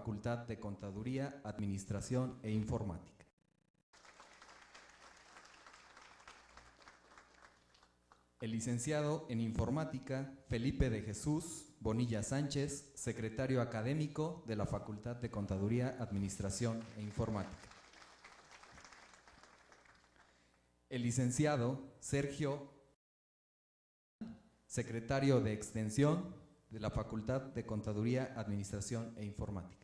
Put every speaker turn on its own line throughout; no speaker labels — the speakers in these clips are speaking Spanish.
Facultad de Contaduría, Administración e Informática. El licenciado en Informática Felipe de Jesús Bonilla Sánchez, secretario académico de la Facultad de Contaduría, Administración e Informática. El licenciado Sergio, secretario de Extensión de la Facultad de Contaduría, Administración e Informática.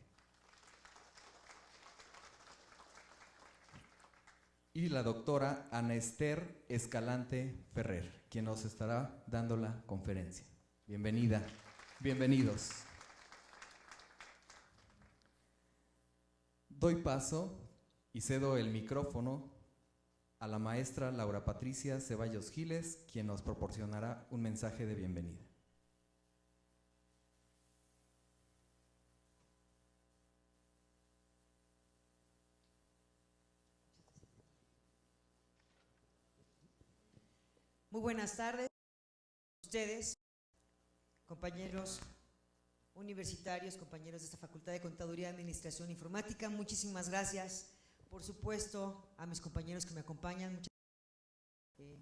Y la doctora Ana Esther Escalante Ferrer, quien nos estará dando la conferencia. Bienvenida, bienvenidos. Doy paso y cedo el micrófono a la maestra Laura Patricia Ceballos Giles, quien nos proporcionará un mensaje de bienvenida.
Muy buenas tardes a ustedes, compañeros universitarios, compañeros de esta Facultad de Contaduría, Administración e Informática. Muchísimas gracias, por supuesto, a mis compañeros que me acompañan.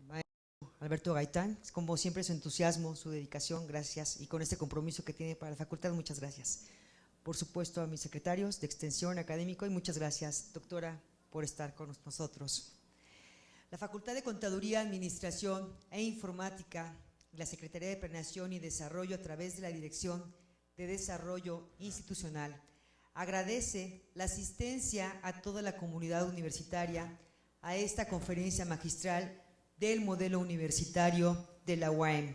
Maestro Alberto Gaitán, como siempre su entusiasmo, su dedicación, gracias, y con este compromiso que tiene para la facultad, muchas gracias. Por supuesto a mis secretarios de Extensión Académico y muchas gracias, doctora, por estar con nosotros. La Facultad de Contaduría, Administración e Informática, la Secretaría de Planeación y Desarrollo a través de la Dirección de Desarrollo Institucional, agradece la asistencia a toda la comunidad universitaria a esta conferencia magistral del modelo universitario de la UAM.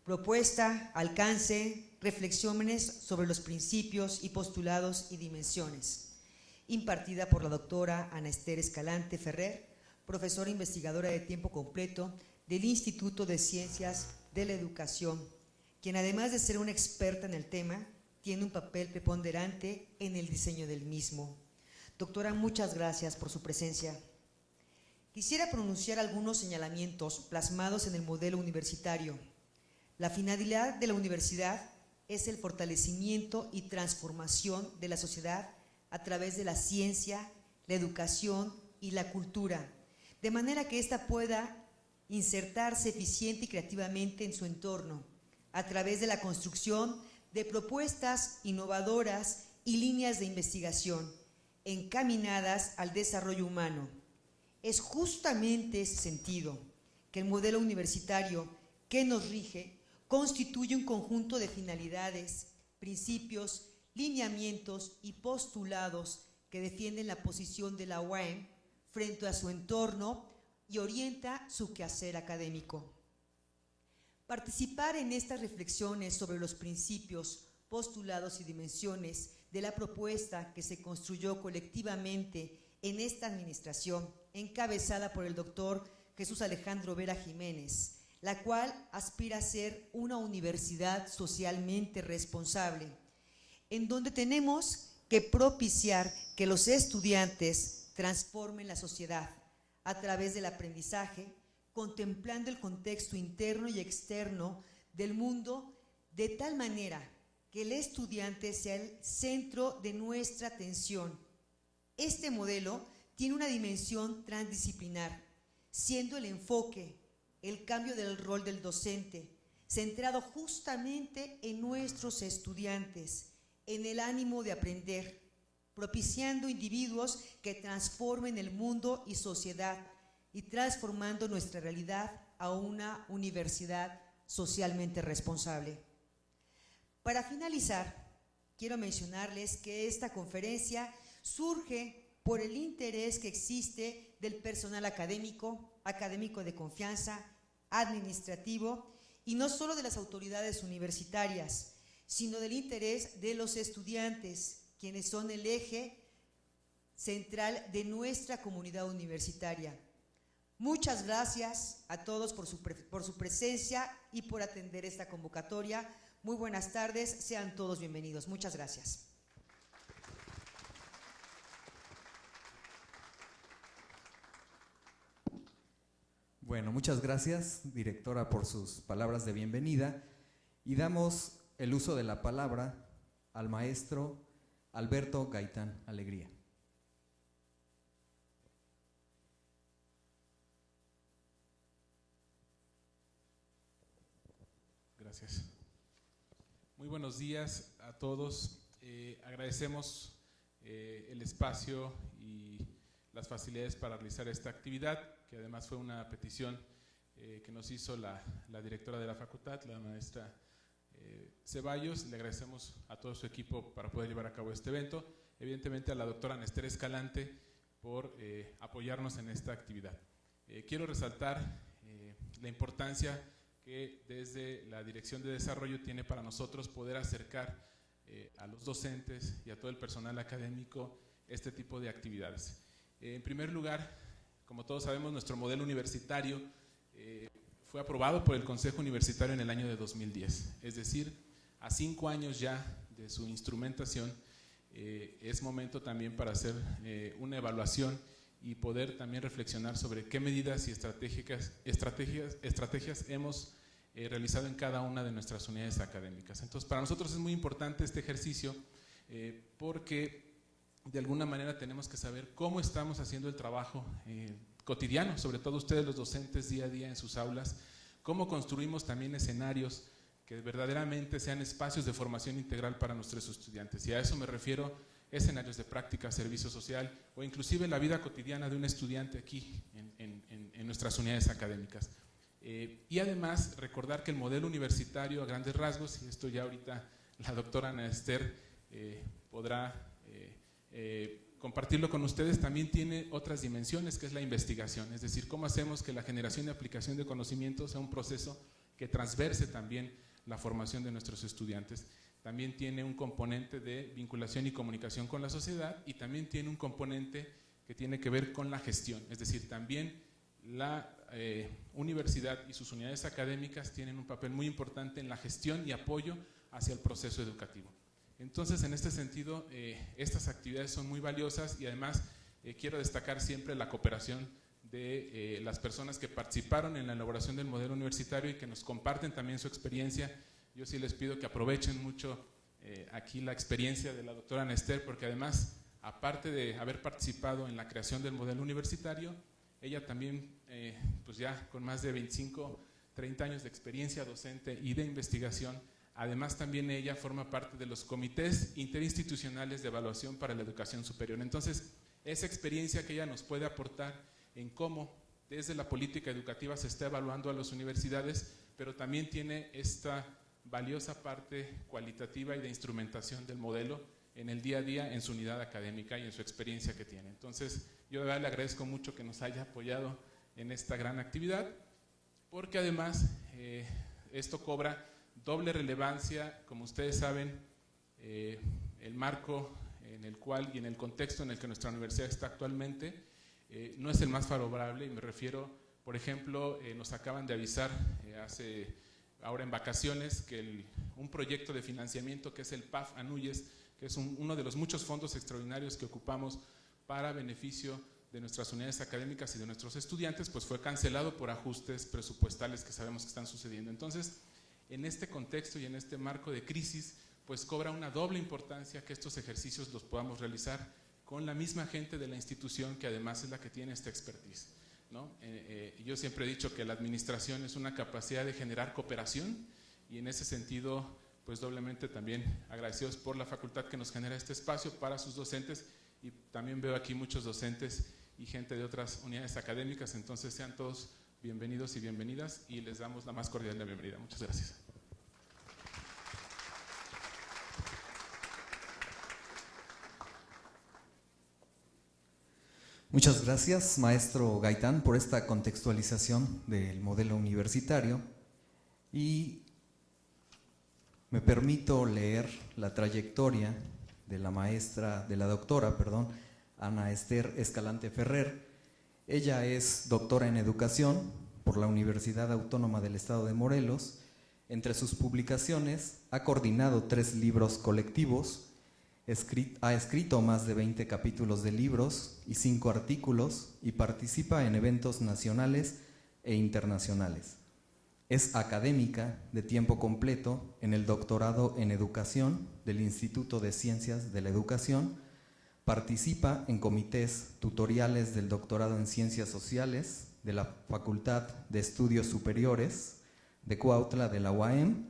Propuesta, alcance, reflexiones sobre los principios y postulados y dimensiones, impartida por la doctora Ana Esther Escalante Ferrer, profesora investigadora de tiempo completo del Instituto de Ciencias de la Educación, quien además de ser una experta en el tema, tiene un papel preponderante en el diseño del mismo. Doctora, muchas gracias por su presencia. Quisiera pronunciar algunos señalamientos plasmados en el modelo universitario. La finalidad de la universidad es el fortalecimiento y transformación de la sociedad a través de la ciencia, la educación y la cultura, de manera que ésta pueda insertarse eficiente y creativamente en su entorno, a través de la construcción de propuestas innovadoras y líneas de investigación encaminadas al desarrollo humano. Es justamente ese sentido que el modelo universitario que nos rige constituye un conjunto de finalidades, principios, lineamientos y postulados que defienden la posición de la UAM frente a su entorno y orienta su quehacer académico. Participar en estas reflexiones sobre los principios, postulados y dimensiones de la propuesta que se construyó colectivamente en esta administración, encabezada por el doctor Jesús Alejandro Vera Jiménez, la cual aspira a ser una universidad socialmente responsable, en donde tenemos que propiciar que los estudiantes transformen la sociedad a través del aprendizaje, contemplando el contexto interno y externo del mundo de tal manera que el estudiante sea el centro de nuestra atención. Este modelo tiene una dimensión transdisciplinar, siendo el enfoque, el cambio del rol del docente, centrado justamente en nuestros estudiantes, en el ánimo de aprender, propiciando individuos que transformen el mundo y sociedad y transformando nuestra realidad a una universidad socialmente responsable. Para finalizar, quiero mencionarles que esta conferencia surge por el interés que existe del personal académico, académico de confianza, administrativo, y no solo de las autoridades universitarias, sino del interés de los estudiantes, quienes son el eje central de nuestra comunidad universitaria. Muchas gracias a todos por su presencia y por atender esta convocatoria. Muy buenas tardes, sean todos bienvenidos. Muchas gracias.
Bueno, muchas gracias, directora, por sus palabras de bienvenida, y damos el uso de la palabra al maestro Alberto Gaitán Alegría.
Gracias. Muy buenos días a todos. Agradecemos el espacio y las facilidades para realizar esta actividad, que además fue una petición que nos hizo la directora de la facultad, la maestra Ceballos. Le agradecemos a todo su equipo para poder llevar a cabo este evento. Evidentemente a la doctora Ana Esther Escalante por apoyarnos en esta actividad. Quiero resaltar la importancia que desde la Dirección de Desarrollo tiene para nosotros poder acercar a los docentes y a todo el personal académico este tipo de actividades. En primer lugar, como todos sabemos, nuestro modelo universitario fue aprobado por el Consejo Universitario en el año de 2010, es decir, a 5 años ya de su instrumentación. Es momento también para hacer una evaluación y poder también reflexionar sobre qué medidas y estrategias hemos realizado en cada una de nuestras unidades académicas. Entonces, para nosotros es muy importante este ejercicio porque de alguna manera tenemos que saber cómo estamos haciendo el trabajo cotidiano, sobre todo ustedes los docentes día a día en sus aulas, cómo construimos también escenarios que verdaderamente sean espacios de formación integral para nuestros estudiantes. Y a eso me refiero, escenarios de práctica, servicio social o inclusive la vida cotidiana de un estudiante aquí en nuestras unidades académicas. Y además recordar que el modelo universitario a grandes rasgos, y esto ya ahorita la doctora Ana Esther podrá compartirlo con ustedes, también tiene otras dimensiones, que es la investigación, es decir, cómo hacemos que la generación y aplicación de conocimiento sea un proceso que transverse también la formación de nuestros estudiantes. También tiene un componente de vinculación y comunicación con la sociedad y también tiene un componente que tiene que ver con la gestión, es decir, también la universidad y sus unidades académicas tienen un papel muy importante en la gestión y apoyo hacia el proceso educativo. Entonces, en este sentido, estas actividades son muy valiosas y además quiero destacar siempre la cooperación de las personas que participaron en la elaboración del modelo universitario y que nos comparten también su experiencia. Yo sí les pido que aprovechen mucho aquí la experiencia de la doctora Ana Esther, porque además, aparte de haber participado en la creación del modelo universitario, ella también, pues ya con más de 25, 30 años de experiencia docente y de investigación, además también ella forma parte de los comités interinstitucionales de evaluación para la educación superior. Entonces, esa experiencia que ella nos puede aportar en cómo desde la política educativa se está evaluando a las universidades, pero también tiene esta valiosa parte cualitativa y de instrumentación del modelo en el día a día, en su unidad académica y en su experiencia que tiene. Entonces, yo de verdad le agradezco mucho que nos haya apoyado en esta gran actividad, porque además esto cobra doble relevancia. Como ustedes saben, el marco en el cual y en el contexto en el que nuestra universidad está actualmente no es el más favorable, y me refiero, por ejemplo, nos acaban de avisar ahora en vacaciones que un proyecto de financiamiento que es el PAF Anuyes, que es uno de los muchos fondos extraordinarios que ocupamos para beneficio de nuestras unidades académicas y de nuestros estudiantes, pues fue cancelado por ajustes presupuestales que sabemos que están sucediendo. Entonces, en este contexto y en este marco de crisis, pues cobra una doble importancia que estos ejercicios los podamos realizar con la misma gente de la institución, que además es la que tiene esta expertise, ¿no? Yo siempre he dicho que la administración es una capacidad de generar cooperación, y en ese sentido, pues doblemente también agradecidos por la facultad que nos genera este espacio para sus docentes, y también veo aquí muchos docentes y gente de otras unidades académicas. Entonces sean todos bienvenidos y bienvenidas, y les damos la más cordial bienvenida. Muchas gracias.
Muchas gracias, maestro Gaitán, por esta contextualización del modelo universitario, y me permito leer la trayectoria de la doctora Ana Esther Escalante Ferrer. Ella es doctora en educación por la Universidad Autónoma del Estado de Morelos. Entre sus publicaciones ha coordinado 3 libros colectivos, ha escrito más de 20 capítulos de libros y 5 artículos, y participa en eventos nacionales e internacionales. Es académica de tiempo completo en el doctorado en educación del Instituto de Ciencias de la Educación. Participa en comités tutoriales del doctorado en Ciencias Sociales de la Facultad de Estudios Superiores de Cuautla de la UAM,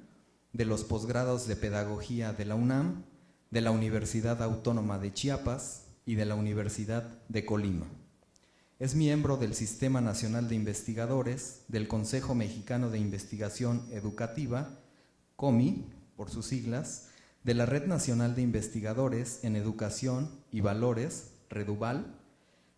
de los posgrados de Pedagogía de la UNAM, de la Universidad Autónoma de Chiapas y de la Universidad de Colima. Es miembro del Sistema Nacional de Investigadores, del Consejo Mexicano de Investigación Educativa, COMI, por sus siglas, de la Red Nacional de Investigadores en Educación y Valores, REDUVAL.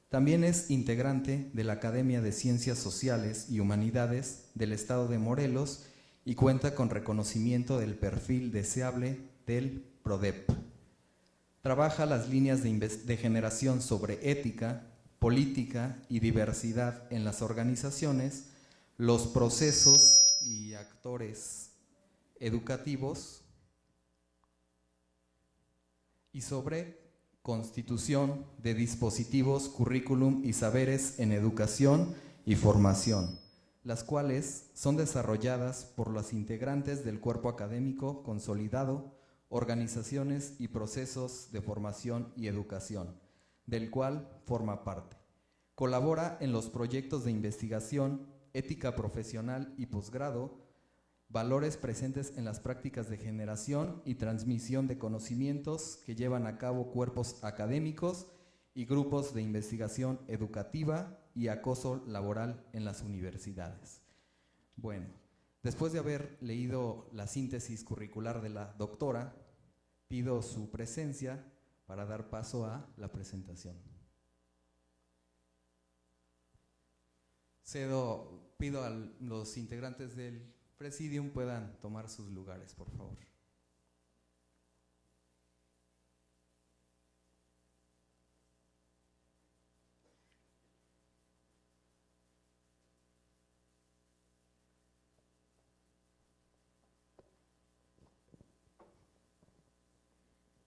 También es integrante de la Academia de Ciencias Sociales y Humanidades del Estado de Morelos y cuenta con reconocimiento del perfil deseable del PRODEP. Trabaja las líneas de generación sobre ética, política y diversidad en las organizaciones, los procesos y actores educativos y sobre constitución de dispositivos, currículum y saberes en educación y formación, las cuales son desarrolladas por los integrantes del cuerpo académico consolidado, organizaciones y procesos de formación y educación, del cual forma parte. Colabora en los proyectos de investigación, ética profesional y posgrado, valores presentes en las prácticas de generación y transmisión de conocimientos que llevan a cabo cuerpos académicos y grupos de investigación educativa y acoso laboral en las universidades. Bueno, después de haber leído la síntesis curricular de la doctora, pido su presencia para dar paso a la presentación. Pido a los integrantes del Presidium puedan tomar sus lugares, por favor.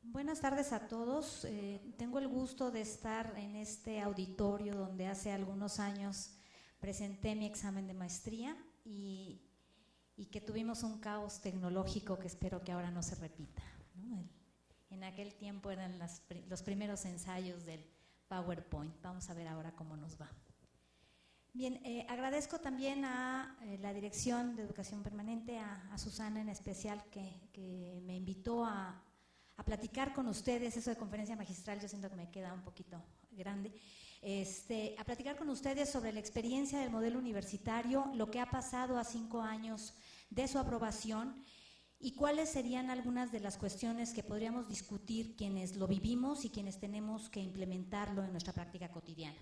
Buenas tardes a todos. Tengo el gusto de estar en este auditorio donde hace algunos años presenté mi examen de maestría y que tuvimos un caos tecnológico que espero que ahora no se repita, ¿no? En aquel tiempo eran los primeros ensayos del PowerPoint. Vamos a ver ahora cómo nos va. Bien, agradezco también a la Dirección de Educación Permanente, a Susana en especial, que me invitó a platicar con ustedes. Eso de conferencia magistral yo siento que me queda un poquito grande. A platicar con ustedes sobre la experiencia del modelo universitario, lo que ha pasado a 5 años de su aprobación y cuáles serían algunas de las cuestiones que podríamos discutir quienes lo vivimos y quienes tenemos que implementarlo en nuestra práctica cotidiana.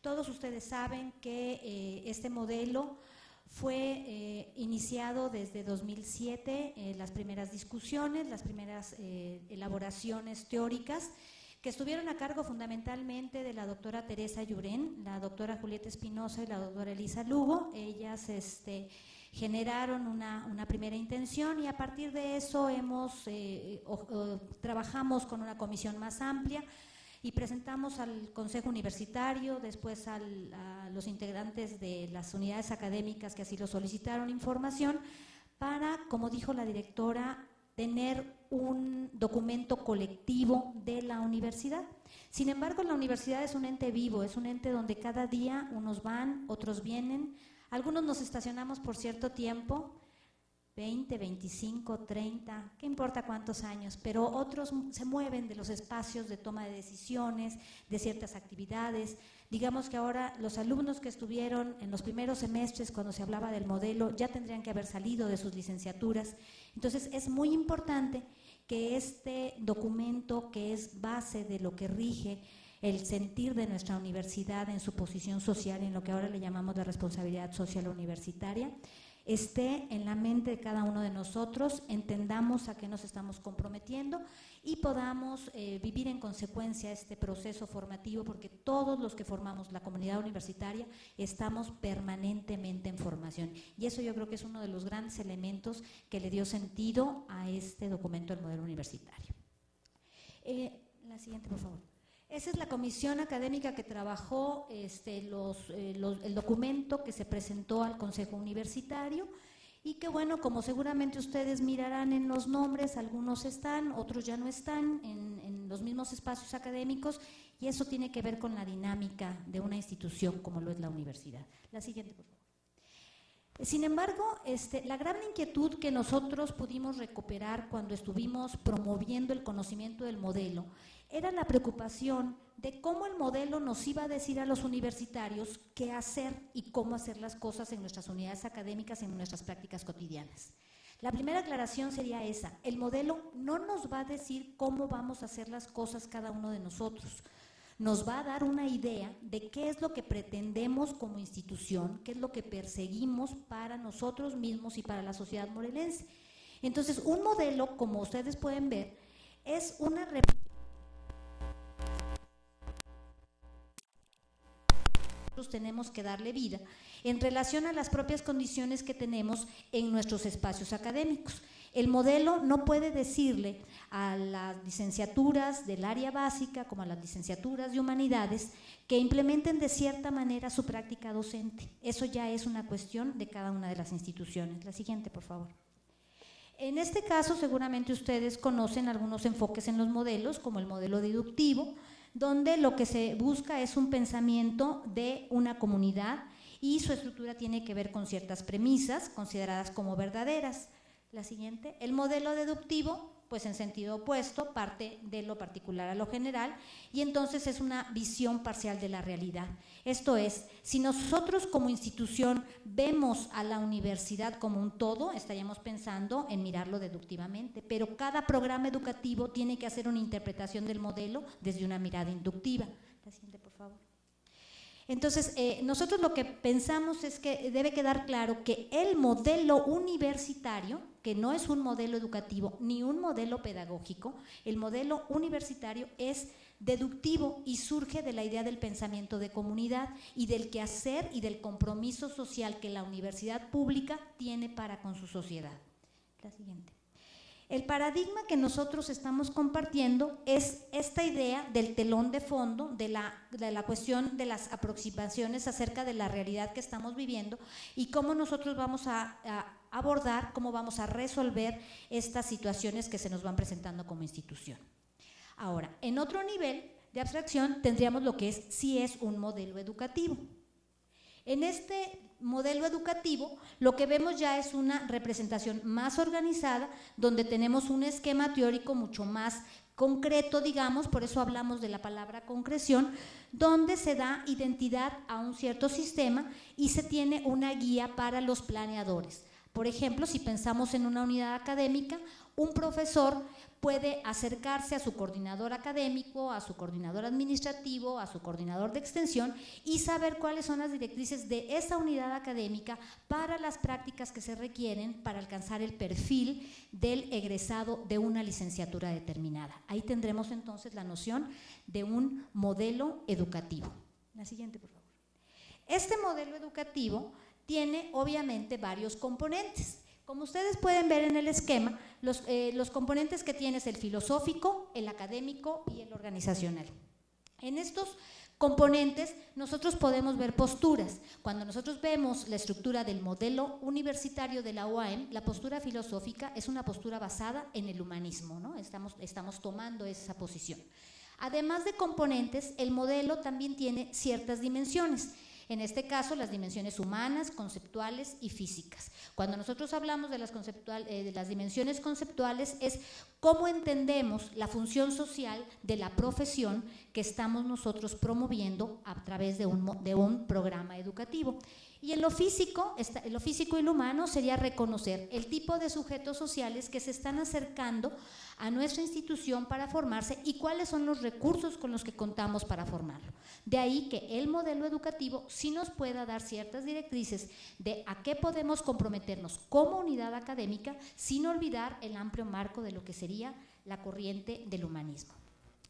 Todos ustedes saben que este modelo fue iniciado desde 2007, las primeras discusiones, las primeras elaboraciones teóricas, que estuvieron a cargo fundamentalmente de la doctora Teresa Llurén, la doctora Julieta Espinosa y la doctora Elisa Lugo. Ellas generaron una primera intención y a partir de eso trabajamos con una comisión más amplia y presentamos al Consejo Universitario, después a los integrantes de las unidades académicas que así lo solicitaron información para, como dijo la directora, tener un documento colectivo de la universidad. Sin embargo, la universidad es un ente vivo, es un ente donde cada día unos van, otros vienen, algunos nos estacionamos por cierto tiempo, 20, 25, 30, qué importa cuántos años, pero otros se mueven de los espacios de toma de decisiones, de ciertas actividades. Digamos que ahora los alumnos que estuvieron en los primeros semestres cuando se hablaba del modelo ya tendrían que haber salido de sus licenciaturas. Entonces es muy importante que este documento, que es base de lo que rige el sentir de nuestra universidad en su posición social, en lo que ahora le llamamos la responsabilidad social universitaria, esté en la mente de cada uno de nosotros, entendamos a qué nos estamos comprometiendo y podamos vivir en consecuencia este proceso formativo, porque todos los que formamos la comunidad universitaria estamos permanentemente en formación y eso yo creo que es uno de los grandes elementos que le dio sentido a este documento del modelo universitario. La siguiente, por favor. Esa es la comisión académica que trabajó el documento que se presentó al Consejo Universitario y que, bueno, como seguramente ustedes mirarán en los nombres, algunos están, otros ya no están en los mismos espacios académicos, y eso tiene que ver con la dinámica de una institución como lo es la universidad. La siguiente, por favor. Sin embargo, la gran inquietud que nosotros pudimos recuperar cuando estuvimos promoviendo el conocimiento del modelo era la preocupación de cómo el modelo nos iba a decir a los universitarios qué hacer y cómo hacer las cosas en nuestras unidades académicas y en nuestras prácticas cotidianas. La primera aclaración sería esa: el modelo no nos va a decir cómo vamos a hacer las cosas cada uno de nosotros. Nos va a dar una idea de qué es lo que pretendemos como institución, qué es lo que perseguimos para nosotros mismos y para la sociedad morelense. Entonces, un modelo, como ustedes pueden ver, es una tenemos que darle vida en relación a las propias condiciones que tenemos en nuestros espacios académicos. El modelo no puede decirle a las licenciaturas del área básica como a las licenciaturas de humanidades que implementen de cierta manera su práctica docente. Eso ya es una cuestión de cada una de las instituciones. La siguiente, por favor. En este caso, seguramente ustedes conocen algunos enfoques en los modelos, como el modelo deductivo, donde lo que se busca es un pensamiento de una comunidad y su estructura tiene que ver con ciertas premisas consideradas como verdaderas. La siguiente, el modelo deductivo, pues en sentido opuesto, parte de lo particular a lo general y entonces es una visión parcial de la realidad. Esto es, si nosotros como institución vemos a la universidad como un todo, estaríamos pensando en mirarlo deductivamente, pero cada programa educativo tiene que hacer una interpretación del modelo desde una mirada inductiva. La siguiente, por favor. Entonces, nosotros lo que pensamos es que debe quedar claro que el modelo universitario, que no es un modelo educativo ni un modelo pedagógico, el modelo universitario es deductivo y surge de la idea del pensamiento de comunidad y del quehacer y del compromiso social que la universidad pública tiene para con su sociedad. La siguiente. El paradigma que nosotros estamos compartiendo es esta idea del telón de fondo, de la cuestión de las aproximaciones acerca de la realidad que estamos viviendo y cómo nosotros vamos a abordar, cómo vamos a resolver estas situaciones que se nos van presentando como institución. Ahora, en otro nivel de abstracción tendríamos lo que es, sí es un modelo educativo. En este modelo educativo lo que vemos ya es una representación más organizada donde tenemos un esquema teórico mucho más concreto, digamos, por eso hablamos de la palabra concreción, donde se da identidad a un cierto sistema y se tiene una guía para los planeadores. Por ejemplo, si pensamos en una unidad académica, un profesor puede acercarse a su coordinador académico, a su coordinador administrativo, a su coordinador de extensión y saber cuáles son las directrices de esa unidad académica para las prácticas que se requieren para alcanzar el perfil del egresado de una licenciatura determinada. Ahí tendremos entonces la noción de un modelo educativo. La siguiente, por favor. Este modelo educativo tiene obviamente varios componentes. Como ustedes pueden ver en el esquema, los componentes que tiene es el filosófico, el académico y el organizacional. En estos componentes nosotros podemos ver posturas. Cuando nosotros vemos la estructura del modelo universitario de la UAM, la postura filosófica es una postura basada en el humanismo, ¿no? Estamos tomando esa posición. Además de componentes, el modelo también tiene ciertas dimensiones. En este caso, las dimensiones humanas, conceptuales y físicas. Cuando nosotros hablamos de las dimensiones conceptuales es cómo entendemos la función social de la profesión que estamos nosotros promoviendo a través de un programa educativo. Y en lo físico y lo humano sería reconocer el tipo de sujetos sociales que se están acercando a nuestra institución para formarse y cuáles son los recursos con los que contamos para formarlo. De ahí que el modelo educativo sí nos pueda dar ciertas directrices de a qué podemos comprometernos como unidad académica sin olvidar el amplio marco de lo que sería la corriente del humanismo.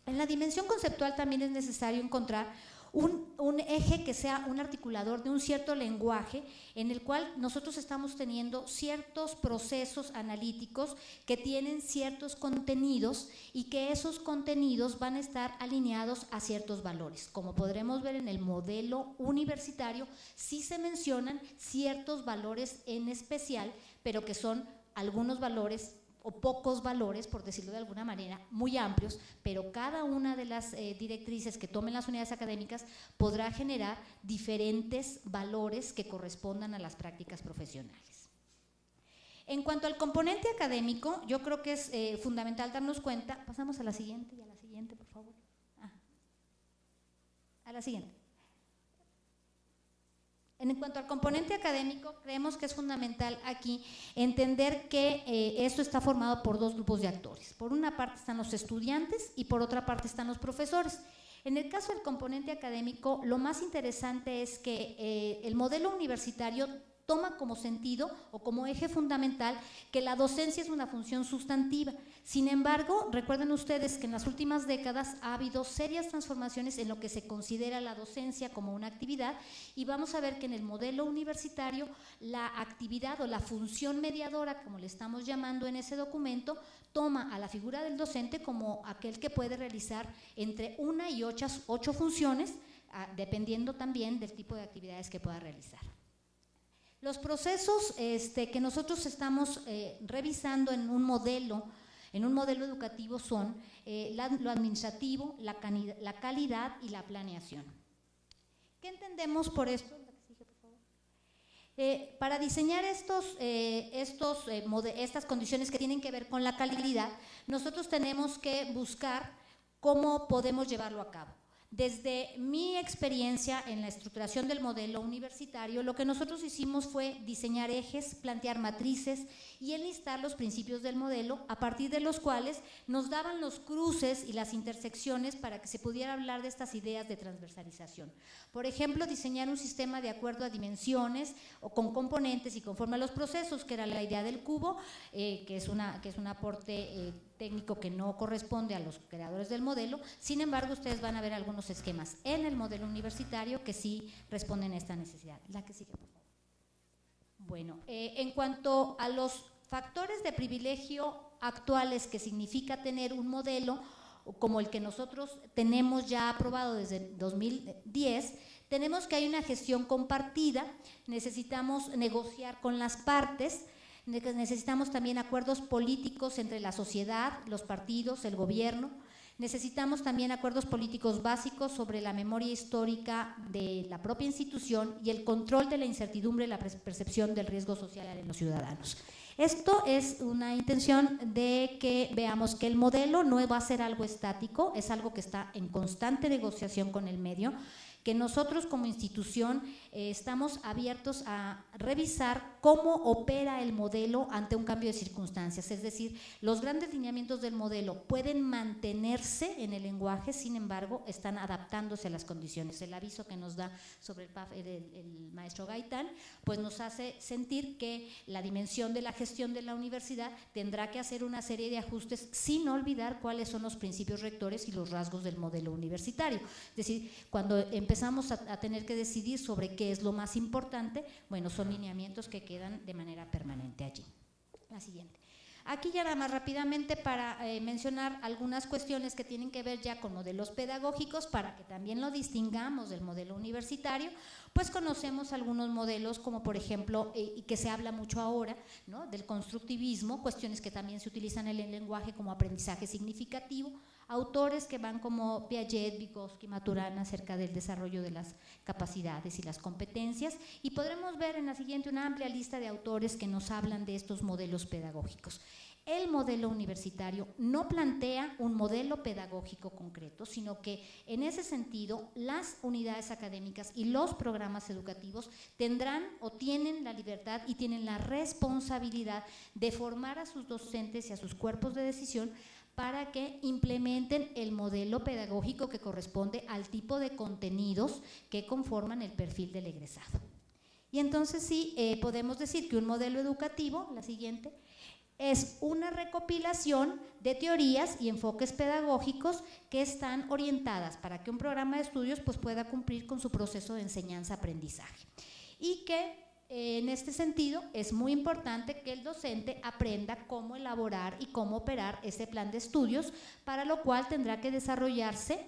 En la dimensión conceptual también es necesario encontrar un eje que sea un articulador de un cierto lenguaje en el cual nosotros estamos teniendo ciertos procesos analíticos que tienen ciertos contenidos y que esos contenidos van a estar alineados a ciertos valores. Como podremos ver en el modelo universitario, sí se mencionan ciertos valores en especial, pero que son algunos valores o pocos valores, por decirlo de alguna manera, muy amplios, pero cada una de las directrices que tomen las unidades académicas podrá generar diferentes valores que correspondan a las prácticas profesionales. En cuanto al componente académico, yo creo que es fundamental darnos cuenta, pasamos a la siguiente, y a la siguiente, por favor. A la siguiente. En cuanto al componente académico, creemos que es fundamental aquí entender que esto está formado por dos grupos de actores. Por una parte están los estudiantes y por otra parte están los profesores. En el caso del componente académico, lo más interesante es que el modelo universitario toma como sentido o como eje fundamental que la docencia es una función sustantiva. Sin embargo, recuerden ustedes que en las últimas décadas ha habido serias transformaciones en lo que se considera la docencia como una actividad, y vamos a ver que en el modelo universitario la actividad o la función mediadora, como le estamos llamando en ese documento, toma a la figura del docente como aquel que puede realizar entre 1 y 8 funciones, dependiendo también del tipo de actividades que pueda realizar. Los procesos que nosotros estamos revisando en un modelo educativo son lo administrativo, la calidad y la planeación. ¿Qué entendemos por esto? Para diseñar estas condiciones que tienen que ver con la calidad, nosotros tenemos que buscar cómo podemos llevarlo a cabo. Desde mi experiencia en la estructuración del modelo universitario, lo que nosotros hicimos fue diseñar ejes, plantear matrices y enlistar los principios del modelo, a partir de los cuales nos daban los cruces y las intersecciones para que se pudiera hablar de estas ideas de transversalización. Por ejemplo, diseñar un sistema de acuerdo a dimensiones o con componentes y conforme a los procesos, que era la idea del cubo, que es un aporte técnico que no corresponde a los creadores del modelo. Sin embargo, ustedes van a ver algunos esquemas en el modelo universitario que sí responden a esta necesidad. La que sigue, por favor. Bueno, en cuanto a los factores de privilegio actuales que significa tener un modelo como el que nosotros tenemos ya aprobado desde 2010, tenemos que hay una gestión compartida, necesitamos negociar con las partes, necesitamos también acuerdos políticos entre la sociedad, los partidos, el gobierno. Necesitamos también acuerdos políticos básicos sobre la memoria histórica de la propia institución y el control de la incertidumbre y la percepción del riesgo social en los ciudadanos. Esto es una intención de que veamos que el modelo no va a ser algo estático, es algo que está en constante negociación con el medio, que nosotros como institución estamos abiertos a revisar cómo opera el modelo ante un cambio de circunstancias, es decir, los grandes lineamientos del modelo pueden mantenerse en el lenguaje, sin embargo, están adaptándose a las condiciones. El aviso que nos da sobre el maestro Gaitán, pues nos hace sentir que la dimensión de la gestión de la universidad tendrá que hacer una serie de ajustes sin olvidar cuáles son los principios rectores y los rasgos del modelo universitario. Es decir, cuando empezamos a tener que decidir sobre qué es lo más importante, bueno, son lineamientos que quedan de manera permanente allí. La siguiente. Aquí ya nada más rápidamente para mencionar algunas cuestiones que tienen que ver ya con modelos pedagógicos para que también lo distingamos del modelo universitario. Pues conocemos algunos modelos como por ejemplo, y que se habla mucho ahora, ¿no?, del constructivismo, cuestiones que también se utilizan en el lenguaje como aprendizaje significativo, autores que van como Piaget, Vygotsky, Maturana acerca del desarrollo de las capacidades y las competencias, y podremos ver en la siguiente una amplia lista de autores que nos hablan de estos modelos pedagógicos. El modelo universitario no plantea un modelo pedagógico concreto, sino que en ese sentido las unidades académicas y los programas educativos tendrán o tienen la libertad y tienen la responsabilidad de formar a sus docentes y a sus cuerpos de decisión para que implementen el modelo pedagógico que corresponde al tipo de contenidos que conforman el perfil del egresado. Y entonces sí, podemos decir que un modelo educativo, la siguiente, es una recopilación de teorías y enfoques pedagógicos que están orientadas para que un programa de estudios pues, pueda cumplir con su proceso de enseñanza-aprendizaje. Y que en este sentido es muy importante que el docente aprenda cómo elaborar y cómo operar ese plan de estudios, para lo cual tendrá que desarrollarse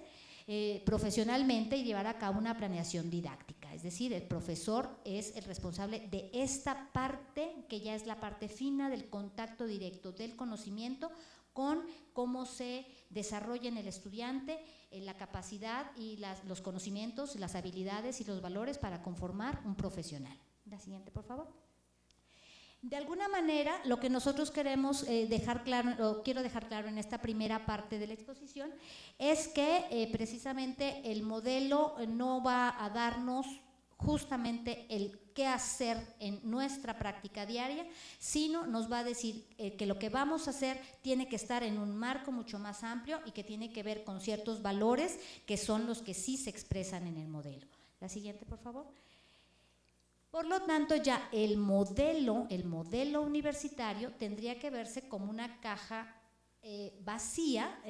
profesionalmente y llevar a cabo una planeación didáctica. Es decir, el profesor es el responsable de esta parte, que ya es la parte fina del contacto directo del conocimiento con cómo se desarrolla en el estudiante la capacidad y los conocimientos, las habilidades y los valores para conformar un profesional. La siguiente, por favor. De alguna manera, lo que nosotros queremos dejar claro, o quiero dejar claro en esta primera parte de la exposición, es que precisamente el modelo no va a darnos justamente el qué hacer en nuestra práctica diaria, sino nos va a decir que lo que vamos a hacer tiene que estar en un marco mucho más amplio y que tiene que ver con ciertos valores que son los que sí se expresan en el modelo. La siguiente, por favor. Por lo tanto, ya el modelo universitario tendría que verse como una caja vacía.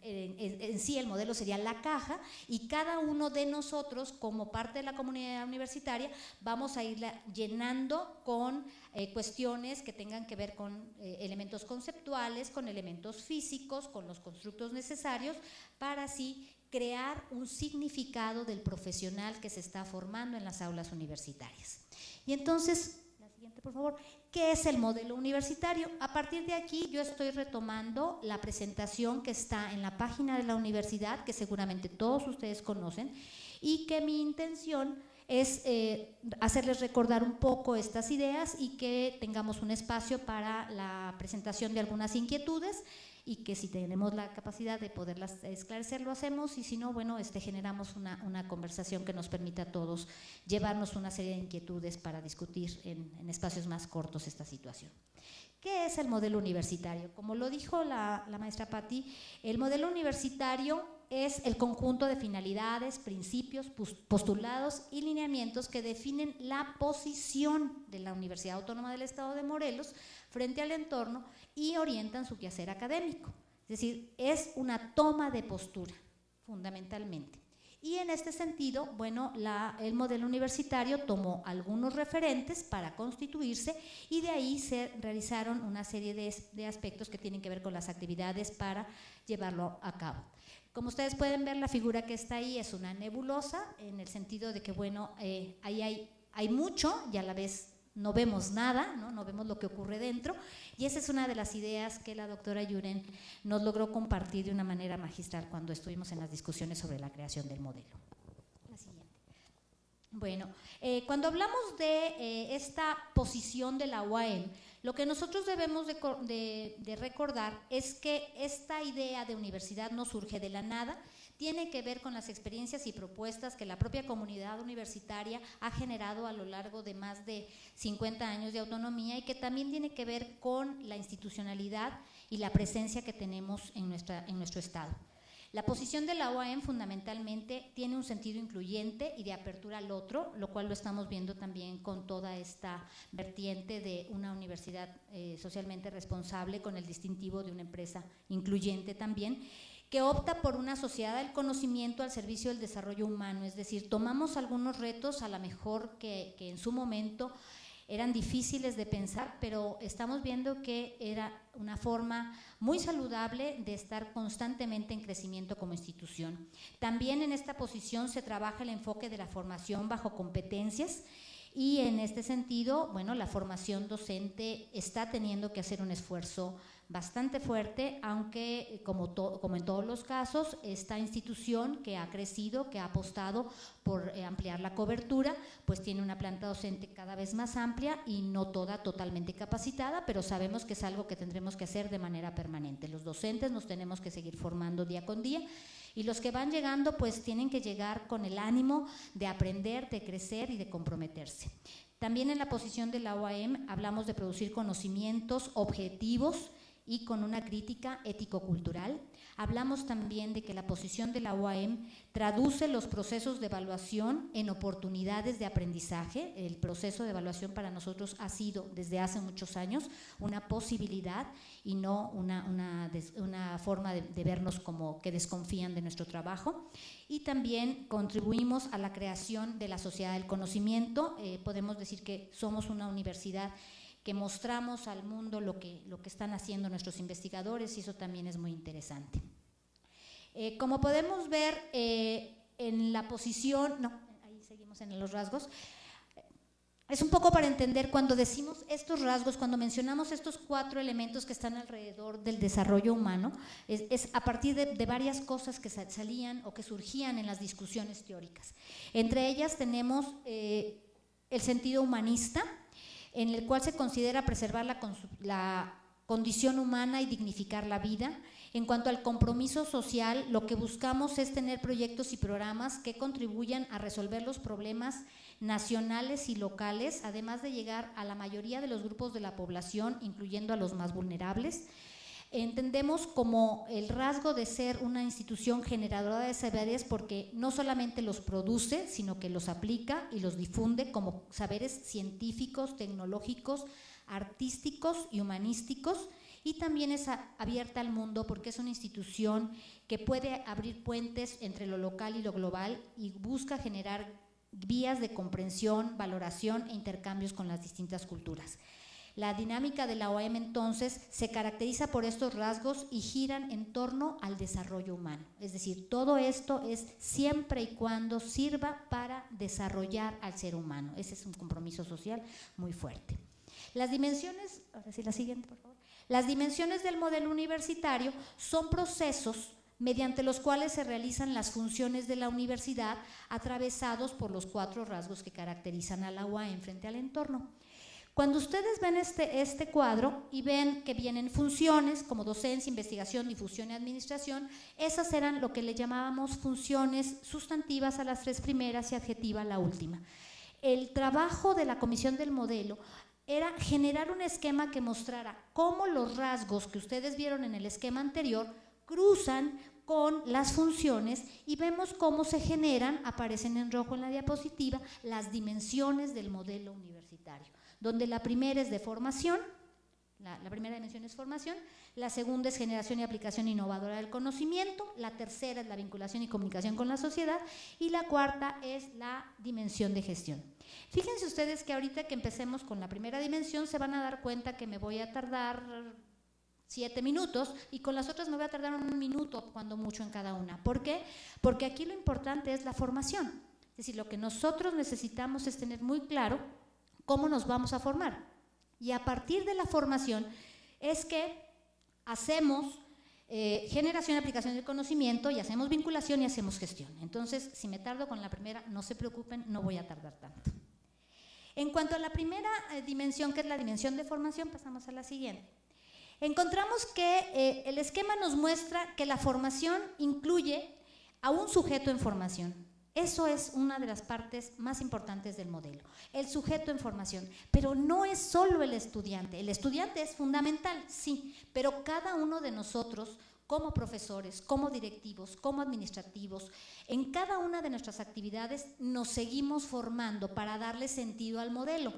En sí el modelo sería la caja, y cada uno de nosotros como parte de la comunidad universitaria vamos a irla llenando con cuestiones que tengan que ver con elementos conceptuales, con elementos físicos, con los constructos necesarios para así crear un significado del profesional que se está formando en las aulas universitarias. Y entonces, la siguiente por favor, ¿qué es el modelo universitario? A partir de aquí yo estoy retomando la presentación que está en la página de la universidad, que seguramente todos ustedes conocen, y que mi intención es hacerles recordar un poco estas ideas y que tengamos un espacio para la presentación de algunas inquietudes, y que si tenemos la capacidad de poderlas esclarecer lo hacemos, y si no, bueno, generamos una conversación que nos permita a todos llevarnos una serie de inquietudes para discutir en espacios más cortos esta situación. ¿Qué es el modelo universitario? Como lo dijo la maestra Patti, el modelo universitario es el conjunto de finalidades, principios, postulados y lineamientos que definen la posición de la Universidad Autónoma del Estado de Morelos frente al entorno y orientan su quehacer académico. Es decir, es una toma de postura, fundamentalmente. Y en este sentido, bueno, el modelo universitario tomó algunos referentes para constituirse, y de ahí se realizaron una serie de aspectos que tienen que ver con las actividades para llevarlo a cabo. Como ustedes pueden ver, la figura que está ahí es una nebulosa, en el sentido de que, bueno, ahí hay mucho y a la vez no vemos nada, no vemos lo que ocurre dentro, y esa es una de las ideas que la doctora Yuren nos logró compartir de una manera magistral cuando estuvimos en las discusiones sobre la creación del modelo. La siguiente. Bueno, cuando hablamos de esta posición de la UAM, lo que nosotros debemos de recordar es que esta idea de universidad no surge de la nada, tiene que ver con las experiencias y propuestas que la propia comunidad universitaria ha generado a lo largo de más de 50 años de autonomía, y que también tiene que ver con la institucionalidad y la presencia que tenemos en nuestro estado. La posición de la UAM fundamentalmente tiene un sentido incluyente y de apertura al otro, lo cual lo estamos viendo también con toda esta vertiente de una universidad socialmente responsable, con el distintivo de una empresa incluyente también, que opta por una sociedad del conocimiento al servicio del desarrollo humano. Es decir, tomamos algunos retos a lo mejor que en su momento eran difíciles de pensar, pero estamos viendo que era una forma muy saludable de estar constantemente en crecimiento como institución. También en esta posición se trabaja el enfoque de la formación bajo competencias, y en este sentido, bueno, la formación docente está teniendo que hacer un esfuerzo bastante fuerte, aunque como en todos los casos, esta institución que ha crecido, que ha apostado por ampliar la cobertura, pues tiene una planta docente cada vez más amplia y no toda totalmente capacitada, pero sabemos que es algo que tendremos que hacer de manera permanente. Los docentes nos tenemos que seguir formando día con día, y los que van llegando pues tienen que llegar con el ánimo de aprender, de crecer y de comprometerse. También en la posición de la UAM hablamos de producir conocimientos objetivos y con una crítica ético-cultural. Hablamos también de que la posición de la UAM traduce los procesos de evaluación en oportunidades de aprendizaje. El proceso de evaluación para nosotros ha sido desde hace muchos años una posibilidad y no una forma de vernos como que desconfían de nuestro trabajo. Y también contribuimos a la creación de la sociedad del conocimiento. Podemos decir que somos una universidad que mostramos al mundo lo que están haciendo nuestros investigadores, y eso también es muy interesante. Como podemos ver en la posición, no, ahí seguimos en los rasgos, es un poco para entender cuando decimos estos rasgos, cuando mencionamos estos 4 elementos que están alrededor del desarrollo humano, es a partir de varias cosas que salían o que surgían en las discusiones teóricas. Entre ellas tenemos el sentido humanista, en el cual se considera preservar la condición humana y dignificar la vida. En cuanto al compromiso social, lo que buscamos es tener proyectos y programas que contribuyan a resolver los problemas nacionales y locales, además de llegar a la mayoría de los grupos de la población, incluyendo a los más vulnerables. Entendemos como el rasgo de ser una institución generadora de saberes porque no solamente los produce, sino que los aplica y los difunde como saberes científicos, tecnológicos, artísticos y humanísticos, y también es abierta al mundo porque es una institución que puede abrir puentes entre lo local y lo global y busca generar vías de comprensión, valoración e intercambios con las distintas culturas. La dinámica de la OEM entonces se caracteriza por estos rasgos y giran en torno al desarrollo humano. Es decir, todo esto es siempre y cuando sirva para desarrollar al ser humano. Ese es un compromiso social muy fuerte. Las dimensiones, ahora sí la siguiente por favor. Las dimensiones del modelo universitario son procesos mediante los cuales se realizan las funciones de la universidad atravesados por los 4 rasgos que caracterizan a la UAM frente al entorno. Cuando ustedes ven este cuadro y ven que vienen funciones como docencia, investigación, difusión y administración, esas eran lo que le llamábamos funciones sustantivas a las 3 primeras y adjetiva a la última. El trabajo de la comisión del modelo era generar un esquema que mostrara cómo los rasgos que ustedes vieron en el esquema anterior cruzan con las funciones y vemos cómo se generan, aparecen en rojo en la diapositiva, las dimensiones del modelo universitario, donde la primera es de formación, la primera dimensión es formación, la segunda es generación y aplicación innovadora del conocimiento, la tercera es la vinculación y comunicación con la sociedad y la cuarta es la dimensión de gestión. Fíjense ustedes que ahorita que empecemos con la primera dimensión se van a dar cuenta que me voy a tardar 7 minutos y con las otras me voy a tardar 1 minuto cuando mucho en cada una. ¿Por qué? Porque aquí lo importante es la formación, es decir, lo que nosotros necesitamos es tener muy claro cómo nos vamos a formar y a partir de la formación es que hacemos generación y aplicación del conocimiento y hacemos vinculación y hacemos gestión. Entonces, si me tardo con la primera, no se preocupen, no voy a tardar tanto. En cuanto a la primera dimensión, que es la dimensión de formación, pasamos a la siguiente. Encontramos que el esquema nos muestra que la formación incluye a un sujeto en formación. Eso es una de las partes más importantes del modelo, el sujeto en formación, pero no es solo el estudiante es fundamental, sí, pero cada uno de nosotros como profesores, como directivos, como administrativos, en cada una de nuestras actividades nos seguimos formando para darle sentido al modelo,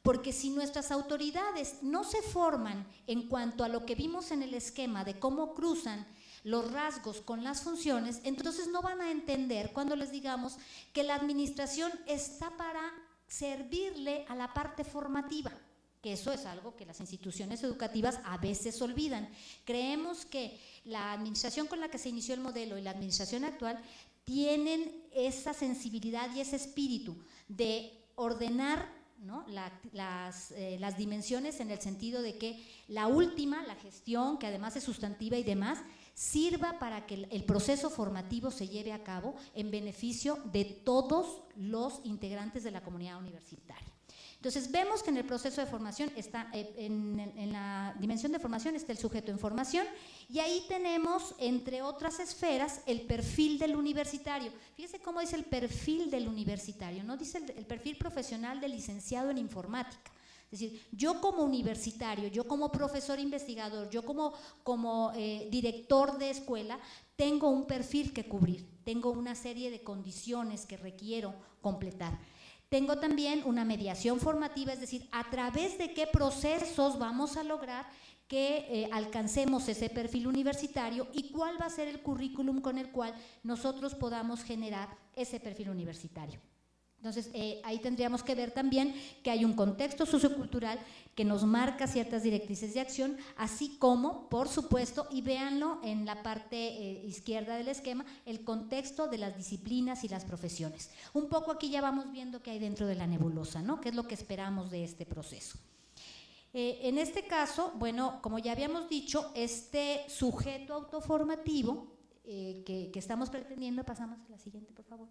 porque si nuestras autoridades no se forman en cuanto a lo que vimos en el esquema de cómo cruzan los rasgos con las funciones, entonces no van a entender cuando les digamos que la administración está para servirle a la parte formativa, que eso es algo que las instituciones educativas a veces olvidan. Creemos que la administración con la que se inició el modelo y la administración actual tienen esa sensibilidad y ese espíritu de ordenar, ¿no?, las dimensiones en el sentido de que la última, la gestión, que además es sustantiva y demás, sirva para que el proceso formativo se lleve a cabo en beneficio de todos los integrantes de la comunidad universitaria. Entonces vemos que en el proceso de formación está, en la dimensión de formación está el sujeto en formación y ahí tenemos, entre otras esferas, el perfil del universitario. Fíjense cómo dice el perfil del universitario, no dice el perfil profesional del licenciado en informática, Es decir, yo como universitario, yo como profesor investigador, yo como director de escuela, tengo un perfil que cubrir, tengo una serie de condiciones que requiero completar. Tengo también una mediación formativa, es decir, a través de qué procesos vamos a lograr que alcancemos ese perfil universitario y cuál va a ser el currículum con el cual nosotros podamos generar ese perfil universitario. Entonces, ahí tendríamos que ver también que hay un contexto sociocultural que nos marca ciertas directrices de acción, así como, por supuesto, y véanlo en la parte izquierda del esquema, el contexto de las disciplinas y las profesiones. Un poco aquí ya vamos viendo qué hay dentro de la nebulosa, ¿no? ¿Qué es lo que esperamos de este proceso? En este caso, bueno, como ya habíamos dicho, este sujeto autoformativo que estamos pretendiendo, pasamos a la siguiente, por favor,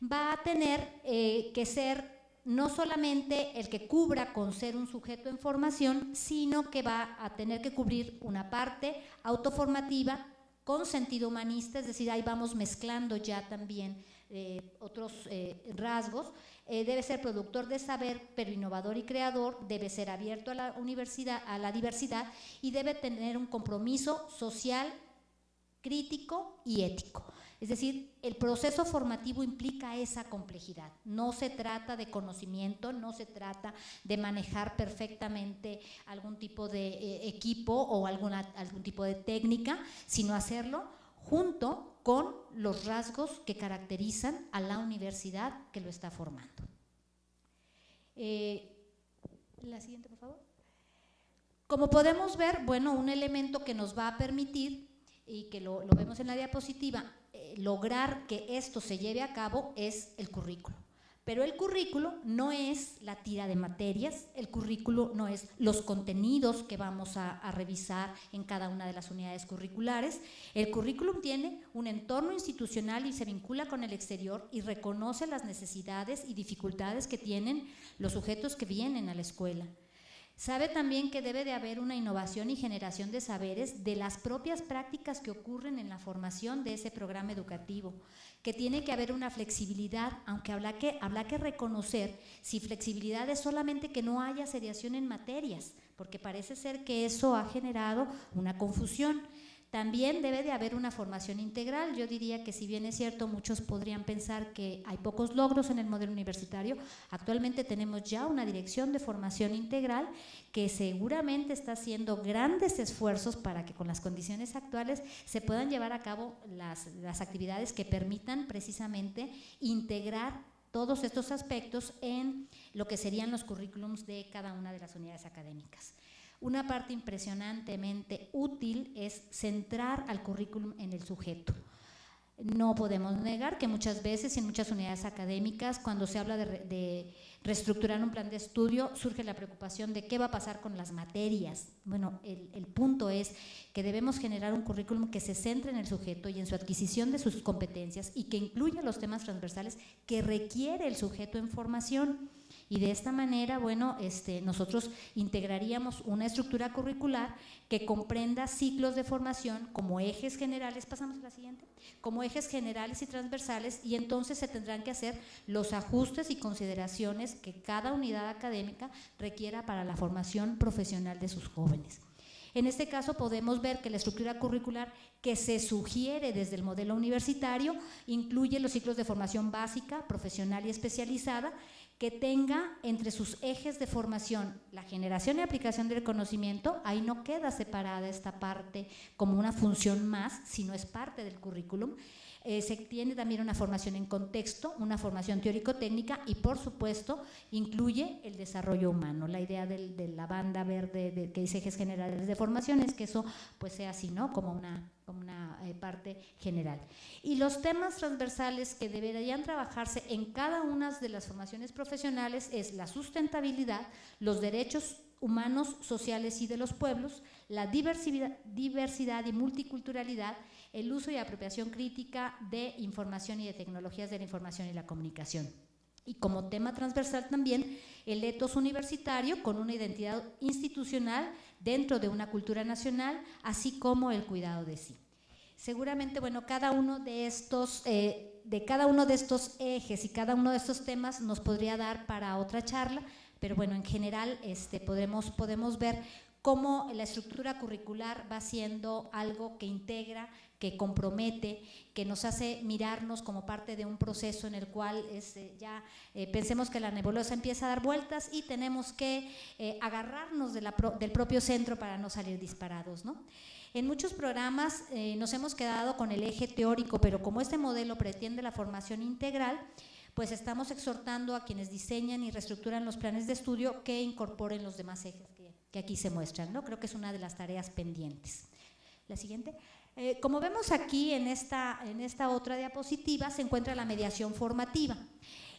va a tener que ser no solamente el que cubra con ser un sujeto en formación, sino que va a tener que cubrir una parte autoformativa con sentido humanista, es decir, ahí vamos mezclando ya también otros rasgos. Debe ser productor de saber, pero innovador y creador, debe ser abierto a la universidad, a la diversidad, y debe tener un compromiso social, crítico y ético. Es decir, el proceso formativo implica esa complejidad. No se trata de conocimiento, no se trata de manejar perfectamente algún tipo de equipo o algún tipo de técnica, sino hacerlo junto con los rasgos que caracterizan a la universidad que lo está formando. La siguiente, por favor. Como podemos ver, bueno, un elemento que nos va a permitir, y que lo vemos en la diapositiva, lograr que esto se lleve a cabo es el currículo. Pero el currículo no es la tira de materias, el currículo no es los contenidos que vamos a revisar en cada una de las unidades curriculares. El currículum tiene un entorno institucional y se vincula con el exterior y reconoce las necesidades y dificultades que tienen los sujetos que vienen a la escuela. Sabe también que debe de haber una innovación y generación de saberes de las propias prácticas que ocurren en la formación de ese programa educativo, que tiene que haber una flexibilidad, aunque habrá que reconocer si flexibilidad es solamente que no haya seriación en materias, porque parece ser que eso ha generado una confusión. También debe de haber una formación integral. Yo diría que si bien es cierto, muchos podrían pensar que hay pocos logros en el modelo universitario, actualmente tenemos ya una dirección de formación integral que seguramente está haciendo grandes esfuerzos para que con las condiciones actuales se puedan llevar a cabo las actividades que permitan precisamente integrar todos estos aspectos en lo que serían los currículums de cada una de las unidades académicas. Una parte impresionantemente útil es centrar al currículum en el sujeto. No podemos negar que muchas veces en muchas unidades académicas, cuando se habla de reestructurar un plan de estudio, surge la preocupación de qué va a pasar con las materias. Bueno, el punto es que debemos generar un currículum que se centre en el sujeto y en su adquisición de sus competencias y que incluya los temas transversales que requiere el sujeto en formación. Y de esta manera, bueno, nosotros integraríamos una estructura curricular que comprenda ciclos de formación como ejes generales, pasamos a la siguiente, como ejes generales y transversales, y entonces se tendrán que hacer los ajustes y consideraciones que cada unidad académica requiera para la formación profesional de sus jóvenes. En este caso podemos ver que la estructura curricular que se sugiere desde el modelo universitario incluye los ciclos de formación básica, profesional y especializada, que tenga entre sus ejes de formación la generación y aplicación del conocimiento. Ahí no queda separada esta parte como una función más, sino es parte del currículum. Se tiene también una formación en contexto, una formación teórico-técnica y por supuesto incluye el desarrollo humano. La idea de la banda verde que dice ejes generales de formación es que eso pues sea así, ¿no? Como una parte general. Y los temas transversales que deberían trabajarse en cada una de las formaciones profesionales es la sustentabilidad, los derechos humanos, sociales y de los pueblos, la diversidad y multiculturalidad, el uso y apropiación crítica de información y de tecnologías de la información y la comunicación. Y como tema transversal también el etos universitario con una identidad institucional dentro de una cultura nacional, así como el cuidado de sí. Seguramente, bueno, cada uno de estos ejes y cada uno de estos temas nos podría dar para otra charla, pero bueno, en general podemos ver cómo la estructura curricular va siendo algo que integra, que compromete, que nos hace mirarnos como parte de un proceso en el cual pensemos que la nebulosa empieza a dar vueltas y tenemos que agarrarnos del propio centro para no salir disparados, ¿no? En muchos programas nos hemos quedado con el eje teórico, pero como este modelo pretende la formación integral, pues estamos exhortando a quienes diseñan y reestructuran los planes de estudio que incorporen los demás ejes que aquí se muestran, ¿no? Creo que es una de las tareas pendientes. La siguiente. Como vemos aquí en esta otra diapositiva, se encuentra la mediación formativa.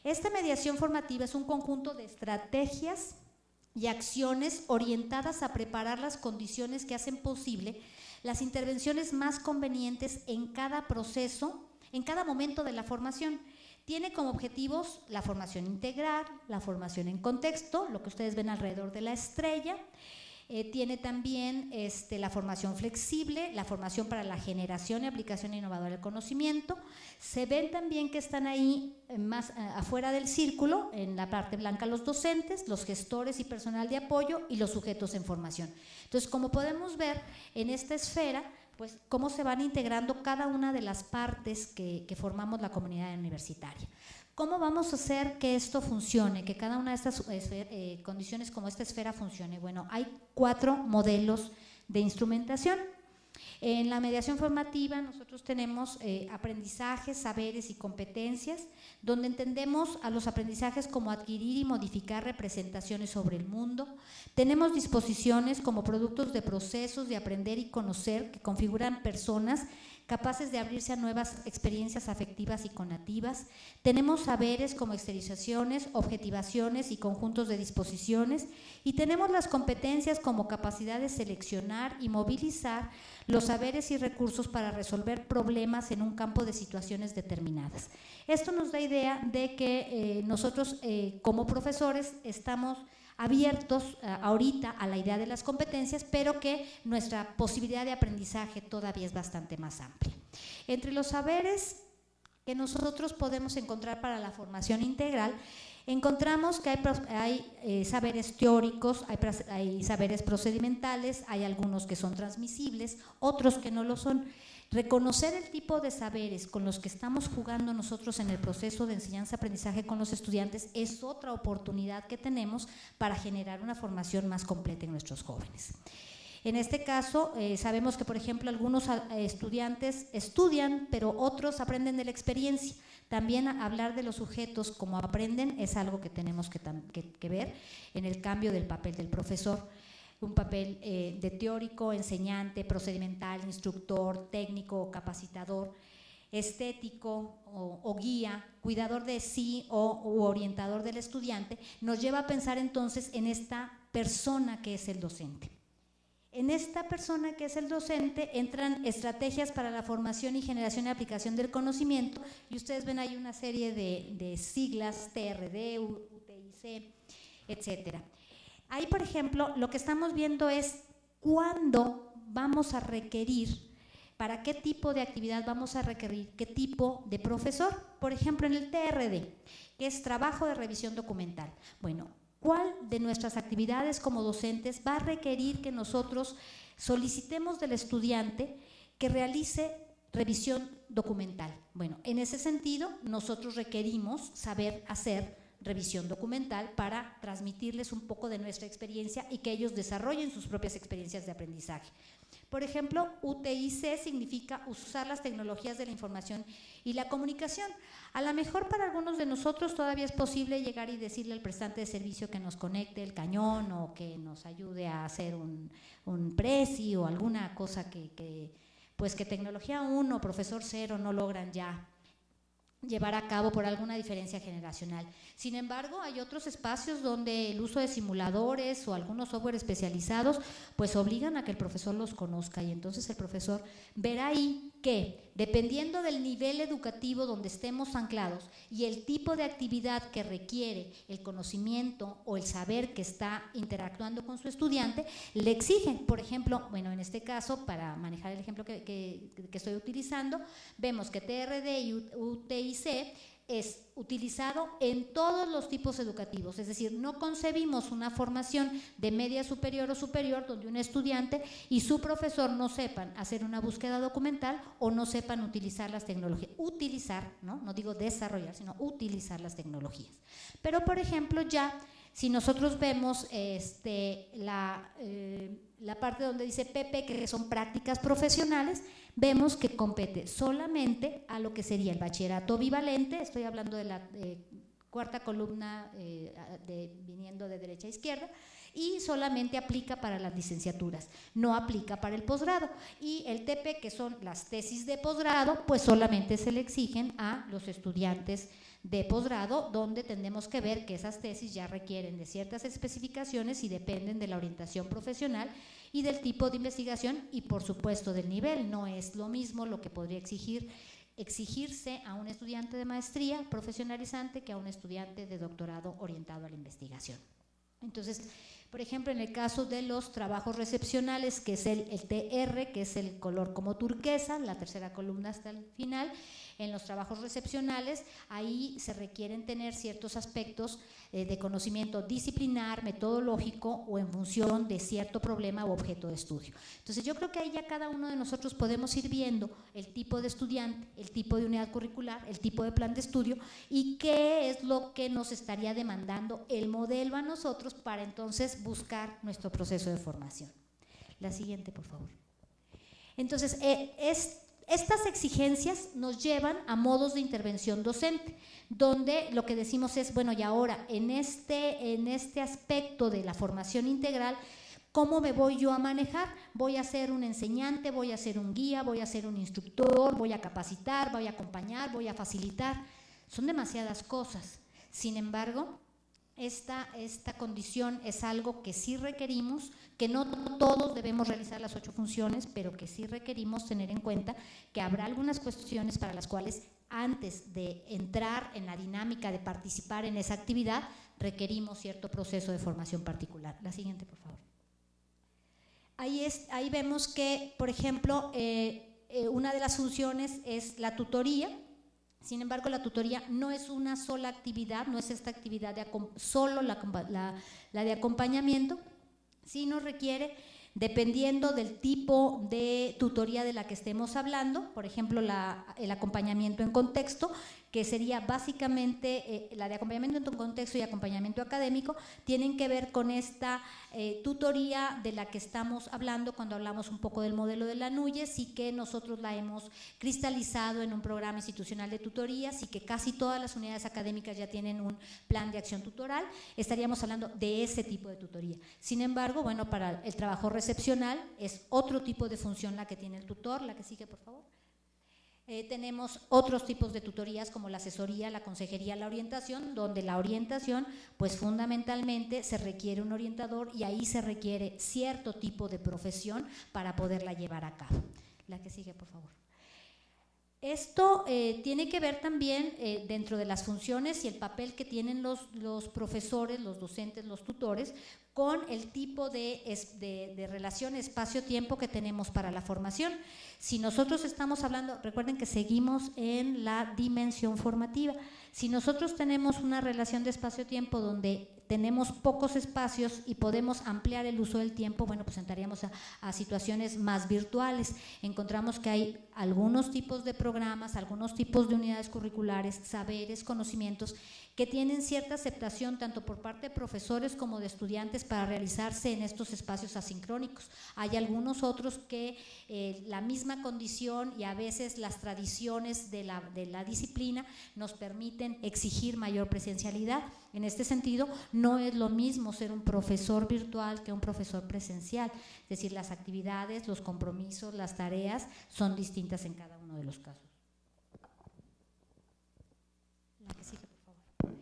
Esta mediación formativa es un conjunto de estrategias y acciones orientadas a preparar las condiciones que hacen posible las intervenciones más convenientes en cada proceso, en cada momento de la formación. Tiene como objetivos la formación integral, la formación en contexto, lo que ustedes ven alrededor de la estrella. Tiene también la formación flexible, la formación para la generación y aplicación innovadora del conocimiento. Se ven también que están ahí más afuera del círculo, en la parte blanca, los docentes, los gestores y personal de apoyo y los sujetos en formación. Entonces, como podemos ver en esta esfera, pues cómo se van integrando cada una de las partes que formamos la comunidad universitaria. ¿Cómo vamos a hacer que esto funcione, que cada una de estas condiciones como esta esfera funcione? Bueno, hay 4 modelos de instrumentación. En la mediación formativa nosotros tenemos aprendizajes, saberes y competencias, donde entendemos a los aprendizajes como adquirir y modificar representaciones sobre el mundo. Tenemos disposiciones como productos de procesos de aprender y conocer que configuran personas capaces de abrirse a nuevas experiencias afectivas y conativas. Tenemos saberes como exteriorizaciones, objetivaciones y conjuntos de disposiciones, y tenemos las competencias como capacidad de seleccionar y movilizar los saberes y recursos para resolver problemas en un campo de situaciones determinadas. Esto nos da idea de que nosotros como profesores estamos abiertos ahorita a la idea de las competencias, pero que nuestra posibilidad de aprendizaje todavía es bastante más amplia. Entre los saberes que nosotros podemos encontrar para la formación integral, encontramos que hay saberes teóricos, hay saberes procedimentales, hay algunos que son transmisibles, otros que no lo son. Reconocer el tipo de saberes con los que estamos jugando nosotros en el proceso de enseñanza-aprendizaje con los estudiantes es otra oportunidad que tenemos para generar una formación más completa en nuestros jóvenes. En este caso, sabemos que, por ejemplo, algunos estudiantes estudian, pero otros aprenden de la experiencia. También hablar de los sujetos como aprenden es algo que tenemos que ver en el cambio del papel del profesor. Un papel de teórico, enseñante, procedimental, instructor, técnico, capacitador, estético o guía, cuidador de sí u orientador del estudiante, nos lleva a pensar entonces en esta persona que es el docente. En esta persona que es el docente entran estrategias para la formación y generación y aplicación del conocimiento, y ustedes ven ahí una serie de siglas, TRD, UTIC, etcétera. Ahí, por ejemplo, lo que estamos viendo es cuándo vamos a requerir, para qué tipo de actividad vamos a requerir, qué tipo de profesor. Por ejemplo, en el TRD, que es trabajo de revisión documental. Bueno, ¿cuál de nuestras actividades como docentes va a requerir que nosotros solicitemos del estudiante que realice revisión documental? Bueno, en ese sentido, nosotros requerimos saber hacer revisión documental para transmitirles un poco de nuestra experiencia y que ellos desarrollen sus propias experiencias de aprendizaje. Por ejemplo, UTIC significa usar las tecnologías de la información y la comunicación. A lo mejor para algunos de nosotros todavía es posible llegar y decirle al prestante de servicio que nos conecte el cañón o que nos ayude a hacer un presi o alguna cosa que tecnología 1 o profesor 0 no logran ya llevar a cabo por alguna diferencia generacional. Sin embargo, hay otros espacios donde el uso de simuladores o algunos software especializados pues obligan a que el profesor los conozca, y entonces el profesor verá ahí que, dependiendo del nivel educativo donde estemos anclados y el tipo de actividad que requiere el conocimiento o el saber que está interactuando con su estudiante, le exigen. Por ejemplo, bueno, en este caso, para manejar el ejemplo que estoy utilizando, vemos que TRD y UTIC es utilizado en todos los tipos educativos, es decir, no concebimos una formación de media superior o superior donde un estudiante y su profesor no sepan hacer una búsqueda documental o no sepan utilizar las tecnologías, no digo desarrollar, sino utilizar las tecnologías. Pero, por ejemplo, ya si nosotros vemos la parte donde dice PP, que son prácticas profesionales, vemos que compete solamente a lo que sería el bachillerato bivalente, estoy hablando de la cuarta columna viniendo de derecha a izquierda, y solamente aplica para las licenciaturas, no aplica para el posgrado. Y el TP, que son las tesis de posgrado, pues solamente se le exigen a los estudiantes de posgrado, donde tenemos que ver que esas tesis ya requieren de ciertas especificaciones y dependen de la orientación profesional y del tipo de investigación y por supuesto del nivel. No es lo mismo lo que podría exigirse a un estudiante de maestría profesionalizante que a un estudiante de doctorado orientado a la investigación. Entonces, por ejemplo, en el caso de los trabajos recepcionales, que es el TR, que es el color como turquesa, la tercera columna hasta el final, en los trabajos recepcionales, ahí se requieren tener ciertos aspectos de conocimiento disciplinar, metodológico o en función de cierto problema u objeto de estudio. Entonces yo creo que ahí ya cada uno de nosotros podemos ir viendo el tipo de estudiante, el tipo de unidad curricular, el tipo de plan de estudio y qué es lo que nos estaría demandando el modelo a nosotros para entonces buscar nuestro proceso de formación. La siguiente, por favor. Entonces, estas exigencias nos llevan a modos de intervención docente, donde lo que decimos es, bueno, y ahora en este aspecto de la formación integral, ¿cómo me voy yo a manejar? Voy a ser un enseñante, voy a ser un guía, voy a ser un instructor, voy a capacitar, voy a acompañar, voy a facilitar. Son demasiadas cosas. Sin embargo, esta condición es algo que sí requerimos, que no todos debemos realizar las 8 funciones, pero que sí requerimos tener en cuenta que habrá algunas cuestiones para las cuales antes de entrar en la dinámica de participar en esa actividad requerimos cierto proceso de formación particular. La siguiente, por favor. Ahí vemos que, por ejemplo, una de las funciones es la tutoría. Sin embargo, la tutoría no es una sola actividad, no es esta actividad solo la de acompañamiento, sino requiere, dependiendo del tipo de tutoría de la que estemos hablando, por ejemplo, el acompañamiento en contexto, que sería básicamente la de acompañamiento en contexto y acompañamiento académico, tienen que ver con esta tutoría de la que estamos hablando cuando hablamos un poco del modelo de la NUYES y que nosotros la hemos cristalizado en un programa institucional de tutorías y que casi todas las unidades académicas ya tienen un plan de acción tutoral. Estaríamos hablando de ese tipo de tutoría. Sin embargo, bueno, para el trabajo recepcional es otro tipo de función la que tiene el tutor. La que sigue, por favor. Tenemos otros tipos de tutorías como la asesoría, la consejería, la orientación, donde la orientación, pues fundamentalmente se requiere un orientador y ahí se requiere cierto tipo de profesión para poderla llevar a cabo. La que sigue, por favor. Esto tiene que ver también dentro de las funciones y el papel que tienen los profesores, los docentes, los tutores, con el tipo de relación espacio-tiempo que tenemos para la formación. Si nosotros estamos hablando, recuerden que seguimos en la dimensión formativa, si nosotros tenemos una relación de espacio-tiempo donde tenemos pocos espacios y podemos ampliar el uso del tiempo, bueno, pues entraríamos a situaciones más virtuales. Encontramos que hay algunos tipos de programas, algunos tipos de unidades curriculares, saberes, conocimientos que tienen cierta aceptación tanto por parte de profesores como de estudiantes para realizarse en estos espacios asincrónicos. Hay algunos otros que la misma condición y a veces las tradiciones de la disciplina nos permiten exigir mayor presencialidad. En este sentido, no es lo mismo ser un profesor virtual que un profesor presencial, es decir, las actividades, los compromisos, las tareas son distintas en cada uno de los casos. La que sigue, por favor.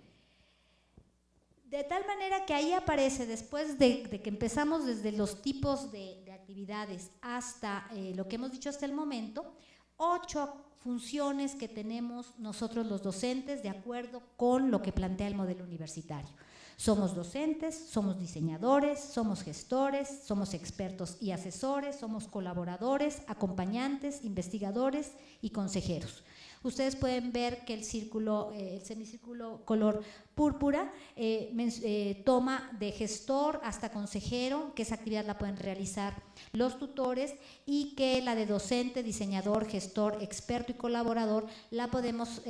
De tal manera que ahí aparece, después de que empezamos desde los tipos de actividades hasta lo que hemos dicho hasta el momento, 8 funciones que tenemos nosotros los docentes de acuerdo con lo que plantea el modelo universitario. Somos docentes, somos diseñadores, somos gestores, somos expertos y asesores, somos colaboradores, acompañantes, investigadores y consejeros. Ustedes pueden ver que el círculo, el semicírculo color púrpura toma de gestor hasta consejero, que esa actividad la pueden realizar los tutores, y que la de docente, diseñador, gestor, experto y colaborador la podemos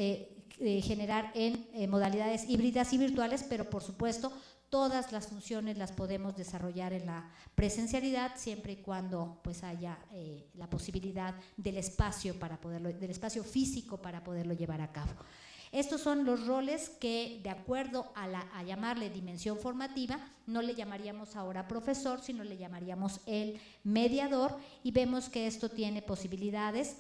generar en modalidades híbridas y virtuales, pero por supuesto todas las funciones las podemos desarrollar en la presencialidad, siempre y cuando pues haya la posibilidad del espacio del espacio físico para poderlo llevar a cabo. Estos son los roles que, de acuerdo a llamarle dimensión formativa, no le llamaríamos ahora profesor, sino le llamaríamos el mediador, y vemos que esto tiene posibilidades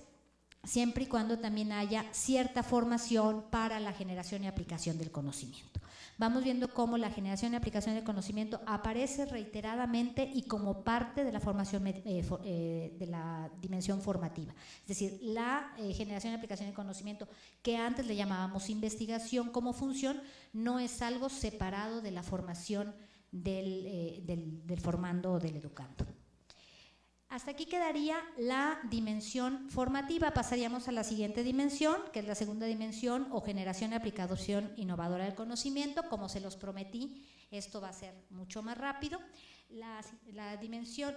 siempre y cuando también haya cierta formación para la generación y aplicación del conocimiento. Vamos viendo cómo la generación y aplicación del conocimiento aparece reiteradamente y como parte de la formación de la dimensión formativa. Es decir, la generación y aplicación del conocimiento, que antes le llamábamos investigación como función, no es algo separado de la formación del formando o del educando. Hasta aquí quedaría la dimensión formativa. Pasaríamos a la siguiente dimensión, que es la segunda dimensión, o generación y aplicación innovadora del conocimiento. Como se los prometí, esto va a ser mucho más rápido. La dimensión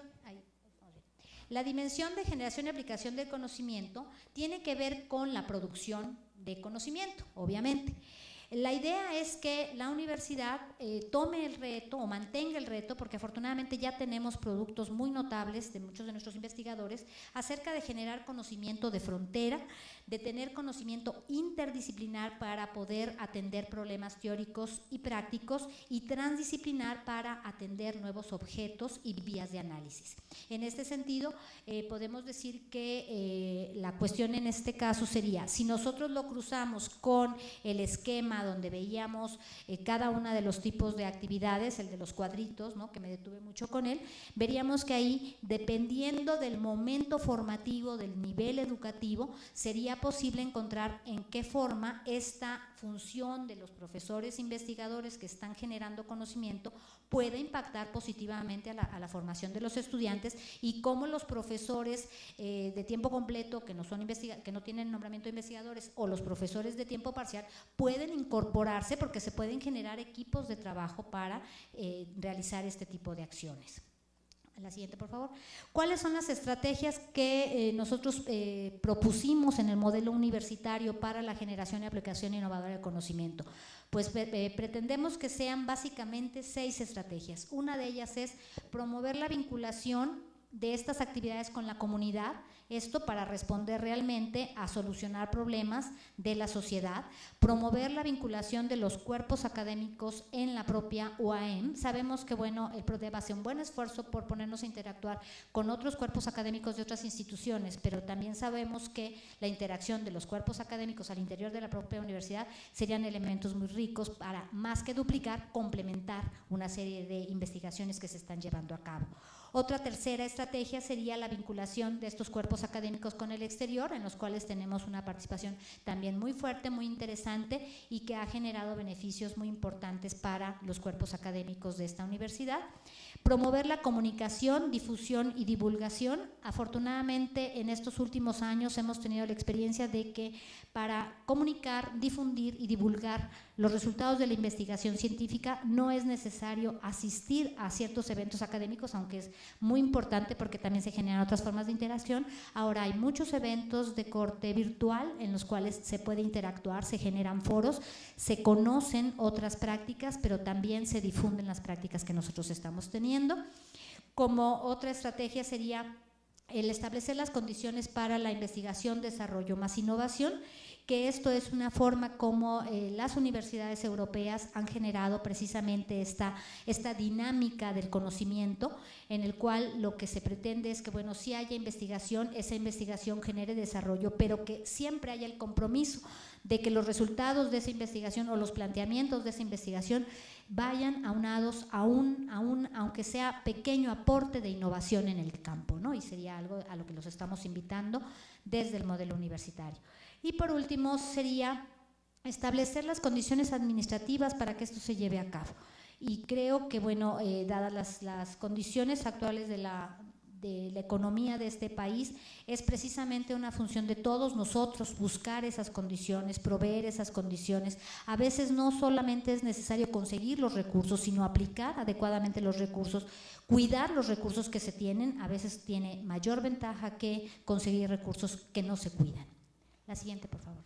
de generación y aplicación del conocimiento tiene que ver con la producción de conocimiento, obviamente. La idea es que la universidad tome el reto o mantenga el reto, porque afortunadamente ya tenemos productos muy notables de muchos de nuestros investigadores acerca de generar conocimiento de frontera, de tener conocimiento interdisciplinar para poder atender problemas teóricos y prácticos, y transdisciplinar para atender nuevos objetos y vías de análisis. En este sentido, podemos decir que la cuestión en este caso sería, si nosotros lo cruzamos con el esquema donde veíamos cada uno de los tipos de actividades, el de los cuadritos, ¿no?, que me detuve mucho con él, veríamos que ahí, dependiendo del momento formativo, del nivel educativo, sería posible encontrar en qué forma esta función de los profesores investigadores que están generando conocimiento puede impactar positivamente a la formación de los estudiantes, y cómo los profesores de tiempo completo que no tienen nombramiento de investigadores, o los profesores de tiempo parcial, pueden incorporarse, porque se pueden generar equipos de trabajo para realizar este tipo de acciones. La siguiente, por favor. ¿Cuáles son las estrategias que nosotros propusimos en el modelo universitario para la generación y aplicación innovadora del conocimiento? Pues pretendemos que sean básicamente 6 estrategias. Una de ellas es promover la vinculación de estas actividades con la comunidad, esto para responder realmente a solucionar problemas de la sociedad, promover la vinculación de los cuerpos académicos en la propia UAM. Sabemos que, bueno, el PRODEV hace un buen esfuerzo por ponernos a interactuar con otros cuerpos académicos de otras instituciones, pero también sabemos que la interacción de los cuerpos académicos al interior de la propia universidad serían elementos muy ricos para, más que duplicar, complementar una serie de investigaciones que se están llevando a cabo. Otra tercera estrategia sería la vinculación de estos cuerpos académicos con el exterior, en los cuales tenemos una participación también muy fuerte, muy interesante, y que ha generado beneficios muy importantes para los cuerpos académicos de esta universidad. Promover la comunicación, difusión y divulgación. Afortunadamente, en estos últimos años hemos tenido la experiencia de que para comunicar, difundir y divulgar los resultados de la investigación científica no es necesario asistir a ciertos eventos académicos, aunque es muy importante porque también se generan otras formas de interacción. Ahora hay muchos eventos de corte virtual en los cuales se puede interactuar, se generan foros, se conocen otras prácticas, pero también se difunden las prácticas que nosotros estamos teniendo. Como otra estrategia sería el establecer las condiciones para la investigación, desarrollo más innovación, que esto es una forma como las universidades europeas han generado precisamente esta dinámica del conocimiento, en el cual lo que se pretende es que, bueno, si haya investigación, esa investigación genere desarrollo, pero que siempre haya el compromiso de que los resultados de esa investigación o los planteamientos de esa investigación vayan aunados a aunque sea pequeño aporte de innovación en el campo, ¿no? Y sería algo a lo que los estamos invitando desde el modelo universitario. Y por último sería establecer las condiciones administrativas para que esto se lleve a cabo. Y creo que, bueno, dadas las condiciones actuales de la economía de este país, es precisamente una función de todos nosotros buscar esas condiciones, proveer esas condiciones. A veces no solamente es necesario conseguir los recursos, sino aplicar adecuadamente los recursos, cuidar los recursos que se tienen. A veces tiene mayor ventaja que conseguir recursos que no se cuidan. La siguiente, por favor.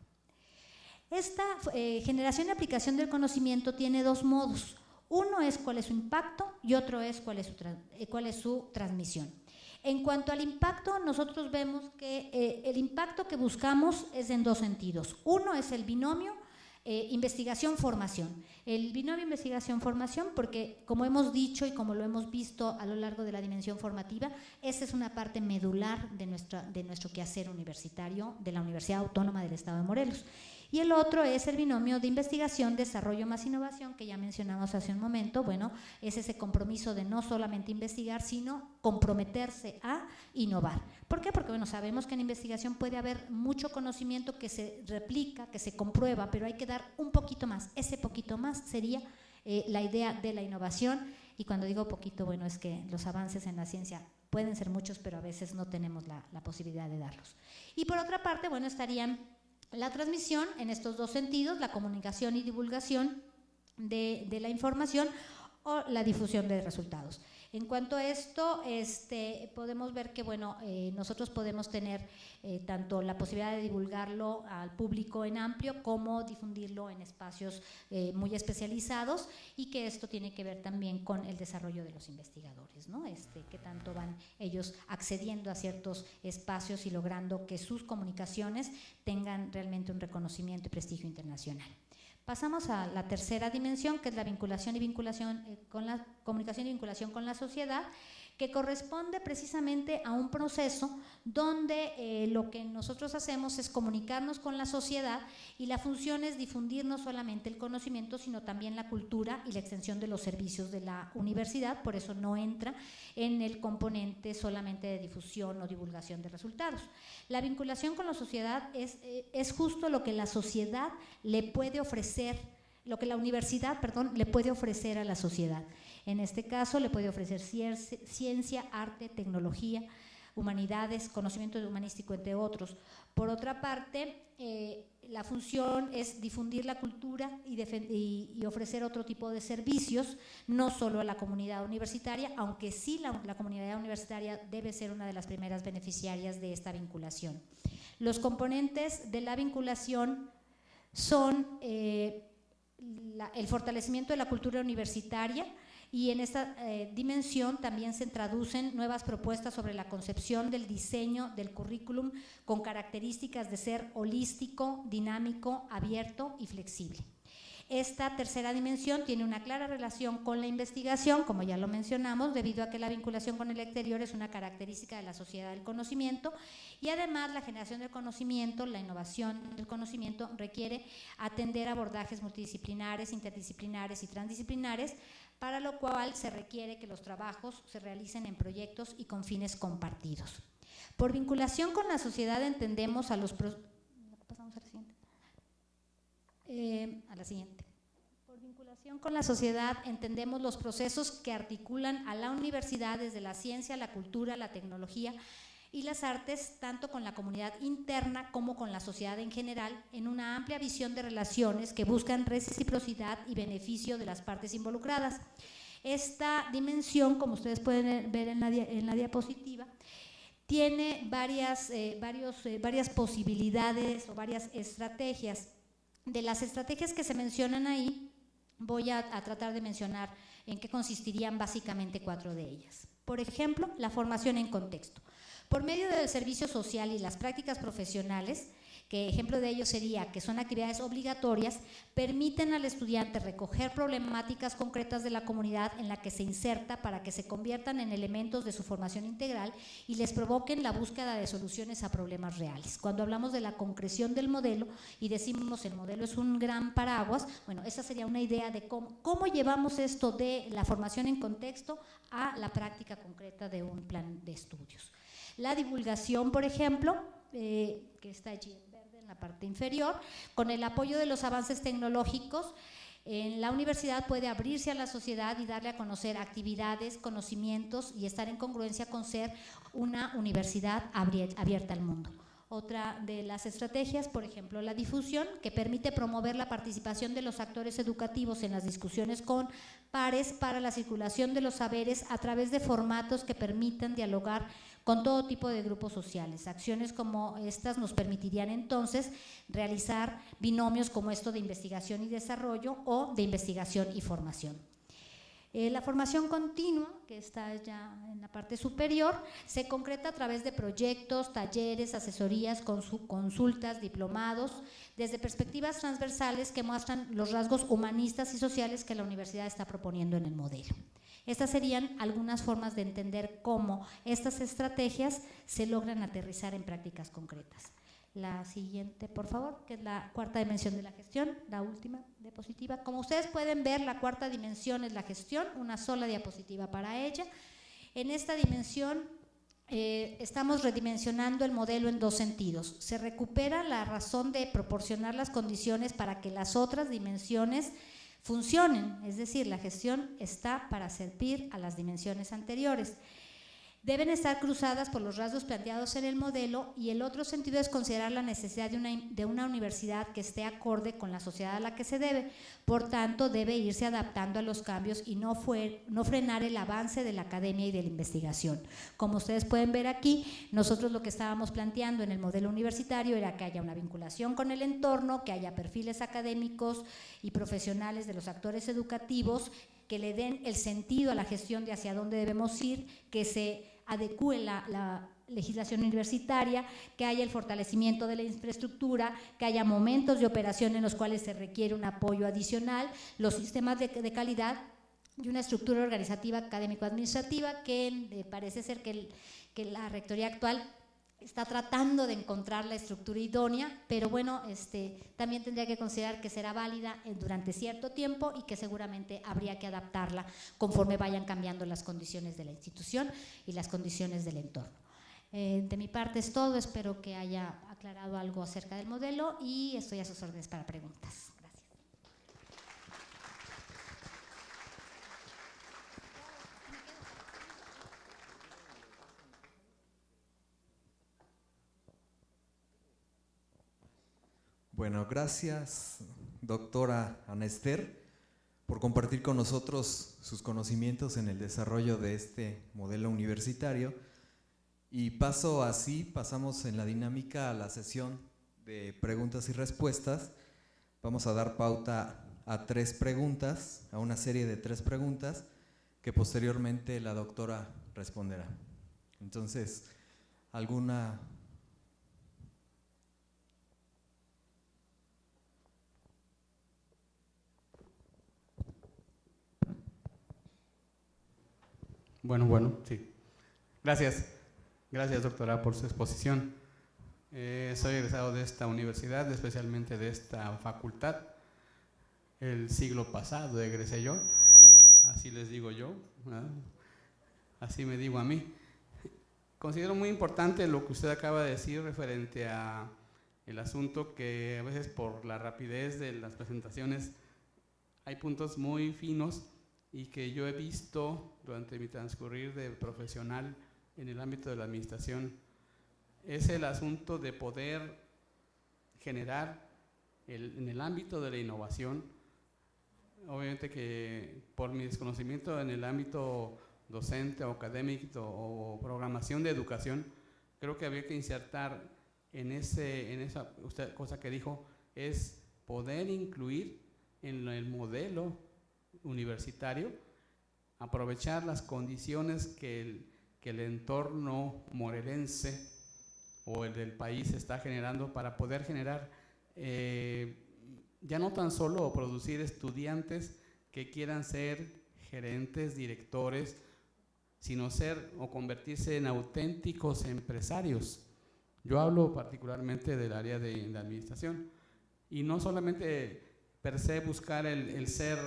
Esta generación y aplicación del conocimiento tiene dos modos. Uno es cuál es su impacto y otro es cuál es su transmisión. En cuanto al impacto, nosotros vemos que el impacto que buscamos es en dos sentidos. Uno es el binomio investigación-formación. El binomio investigación-formación, porque como hemos dicho y como lo hemos visto a lo largo de la dimensión formativa, esta es una parte medular de nuestro quehacer universitario de la Universidad Autónoma del Estado de Morelos. Y el otro es el binomio de investigación, desarrollo más innovación, que ya mencionamos hace un momento. Bueno, es ese compromiso de no solamente investigar, sino comprometerse a innovar. ¿Por qué? Porque bueno, sabemos que en investigación puede haber mucho conocimiento que se replica, que se comprueba, pero hay que dar un poquito más. Ese poquito más sería la idea de la innovación. Y cuando digo poquito, bueno, es que los avances en la ciencia pueden ser muchos, pero a veces no tenemos la posibilidad de darlos. Y por otra parte, bueno, estarían la transmisión en estos dos sentidos, la comunicación y divulgación de la información o la difusión de resultados. En cuanto a esto, podemos ver que bueno, nosotros podemos tener tanto la posibilidad de divulgarlo al público en amplio como difundirlo en espacios muy especializados, y que esto tiene que ver también con el desarrollo de los investigadores, ¿no? Que tanto van ellos accediendo a ciertos espacios y logrando que sus comunicaciones tengan realmente un reconocimiento y prestigio internacional. Pasamos a la tercera dimensión, que es la comunicación y vinculación con la sociedad, que corresponde precisamente a un proceso donde lo que nosotros hacemos es comunicarnos con la sociedad, y la función es difundir no solamente el conocimiento, sino también la cultura y la extensión de los servicios de la universidad. Por eso no entra en el componente solamente de difusión o divulgación de resultados. La vinculación con la sociedad es justo lo que la sociedad le puede ofrecer, lo que la universidad, le puede ofrecer a la sociedad. En este caso le puede ofrecer ciencia, arte, tecnología, humanidades, conocimiento humanístico, entre otros. Por otra parte, la función es difundir la cultura y ofrecer otro tipo de servicios, no solo a la comunidad universitaria, aunque sí la comunidad universitaria debe ser una de las primeras beneficiarias de esta vinculación. Los componentes de la vinculación son el fortalecimiento de la cultura universitaria, y en esta dimensión también se traducen nuevas propuestas sobre la concepción del diseño del currículum con características de ser holístico, dinámico, abierto y flexible. Esta tercera dimensión tiene una clara relación con la investigación, como ya lo mencionamos, debido a que la vinculación con el exterior es una característica de la sociedad del conocimiento, y además la generación del conocimiento, la innovación del conocimiento requiere atender abordajes multidisciplinares, interdisciplinares y transdisciplinares, para lo cual se requiere que los trabajos se realicen en proyectos y con fines compartidos. Por vinculación con la sociedad entendemos a pasamos a la siguiente. Por vinculación con la sociedad entendemos los procesos que articulan a la universidad desde la ciencia, la cultura, la tecnología y las artes, tanto con la comunidad interna como con la sociedad en general, en una amplia visión de relaciones que buscan reciprocidad y beneficio de las partes involucradas. Esta dimensión, como ustedes pueden ver en la diapositiva, tiene varias posibilidades o varias estrategias. De las estrategias que se mencionan ahí, voy a tratar de mencionar en qué consistirían básicamente 4 de ellas. Por ejemplo, la formación en contexto. Por medio del servicio social y las prácticas profesionales, que ejemplo de ello sería que son actividades obligatorias, permiten al estudiante recoger problemáticas concretas de la comunidad en la que se inserta para que se conviertan en elementos de su formación integral y les provoquen la búsqueda de soluciones a problemas reales. Cuando hablamos de la concreción del modelo y decimos el modelo es un gran paraguas, bueno, esa sería una idea de cómo llevamos esto de la formación en contexto a la práctica concreta de un plan de estudios. La divulgación, por ejemplo, que está allí en verde en la parte inferior, con el apoyo de los avances tecnológicos, en la universidad puede abrirse a la sociedad y darle a conocer actividades, conocimientos y estar en congruencia con ser una universidad abierta al mundo. Otra de las estrategias, por ejemplo, la difusión, que permite promover la participación de los actores educativos en las discusiones con pares para la circulación de los saberes a través de formatos que permitan dialogar con todo tipo de grupos sociales. Acciones como estas nos permitirían entonces realizar binomios como esto de investigación y desarrollo o de investigación y formación. La formación continua, que está ya en la parte superior, se concreta a través de proyectos, talleres, asesorías, consultas, diplomados, desde perspectivas transversales que muestran los rasgos humanistas y sociales que la universidad está proponiendo en el modelo. Estas serían algunas formas de entender cómo estas estrategias se logran aterrizar en prácticas concretas. La siguiente, por favor, que es la cuarta dimensión de la gestión, la última diapositiva. Como ustedes pueden ver, la cuarta dimensión es la gestión, una sola diapositiva para ella. En esta dimensión estamos redimensionando el modelo en dos sentidos. Se recupera la razón de proporcionar las condiciones para que las otras dimensiones funcionen, es decir, la gestión está para servir a las dimensiones anteriores. Deben estar cruzadas por los rasgos planteados en el modelo, y el otro sentido es considerar la necesidad de una universidad que esté acorde con la sociedad a la que se debe. Por tanto, debe irse adaptando a los cambios y no frenar el avance de la academia y de la investigación. Como ustedes pueden ver aquí, nosotros lo que estábamos planteando en el modelo universitario era que haya una vinculación con el entorno, que haya perfiles académicos y profesionales de los actores educativos que le den el sentido a la gestión de hacia dónde debemos ir, que se adecúe la legislación universitaria, que haya el fortalecimiento de la infraestructura, que haya momentos de operación en los cuales se requiere un apoyo adicional, los sistemas de calidad y una estructura organizativa académico-administrativa que parece ser que la rectoría actual está tratando de encontrar la estructura idónea, pero bueno, también tendría que considerar que será válida durante cierto tiempo y que seguramente habría que adaptarla conforme vayan cambiando las condiciones de la institución y las condiciones del entorno. De mi parte es todo, espero que haya aclarado algo acerca del modelo y estoy a sus órdenes para preguntas. Gracias.
Bueno, gracias, doctora Ana Esther, por compartir con nosotros sus conocimientos en el desarrollo de este modelo universitario. Y pasamos en la dinámica a la sesión de preguntas y respuestas. Vamos a dar pauta a una serie de 3 preguntas que posteriormente la doctora responderá. Entonces, ¿alguna?
Bueno, sí. Gracias, doctora, por su exposición. Soy egresado de esta universidad, especialmente de esta facultad. El siglo pasado egresé yo, así les digo yo, ¿verdad? Así me digo a mí. Considero muy importante lo que usted acaba de decir referente a el asunto que a veces por la rapidez de las presentaciones hay puntos muy finos y que yo he visto durante mi transcurrir de profesional en el ámbito de la administración. Es el asunto de poder generar en el ámbito de la innovación. Obviamente que por mi desconocimiento en el ámbito docente o académico o programación de educación, creo que habría que insertar en esa cosa que dijo, es poder incluir en el modelo universitario, aprovechar las condiciones que el entorno morelense o el del país está generando para poder generar ya no tan solo producir estudiantes que quieran ser gerentes, directores, sino ser o convertirse en auténticos empresarios. Yo hablo particularmente del área de la administración y no solamente per se buscar el ser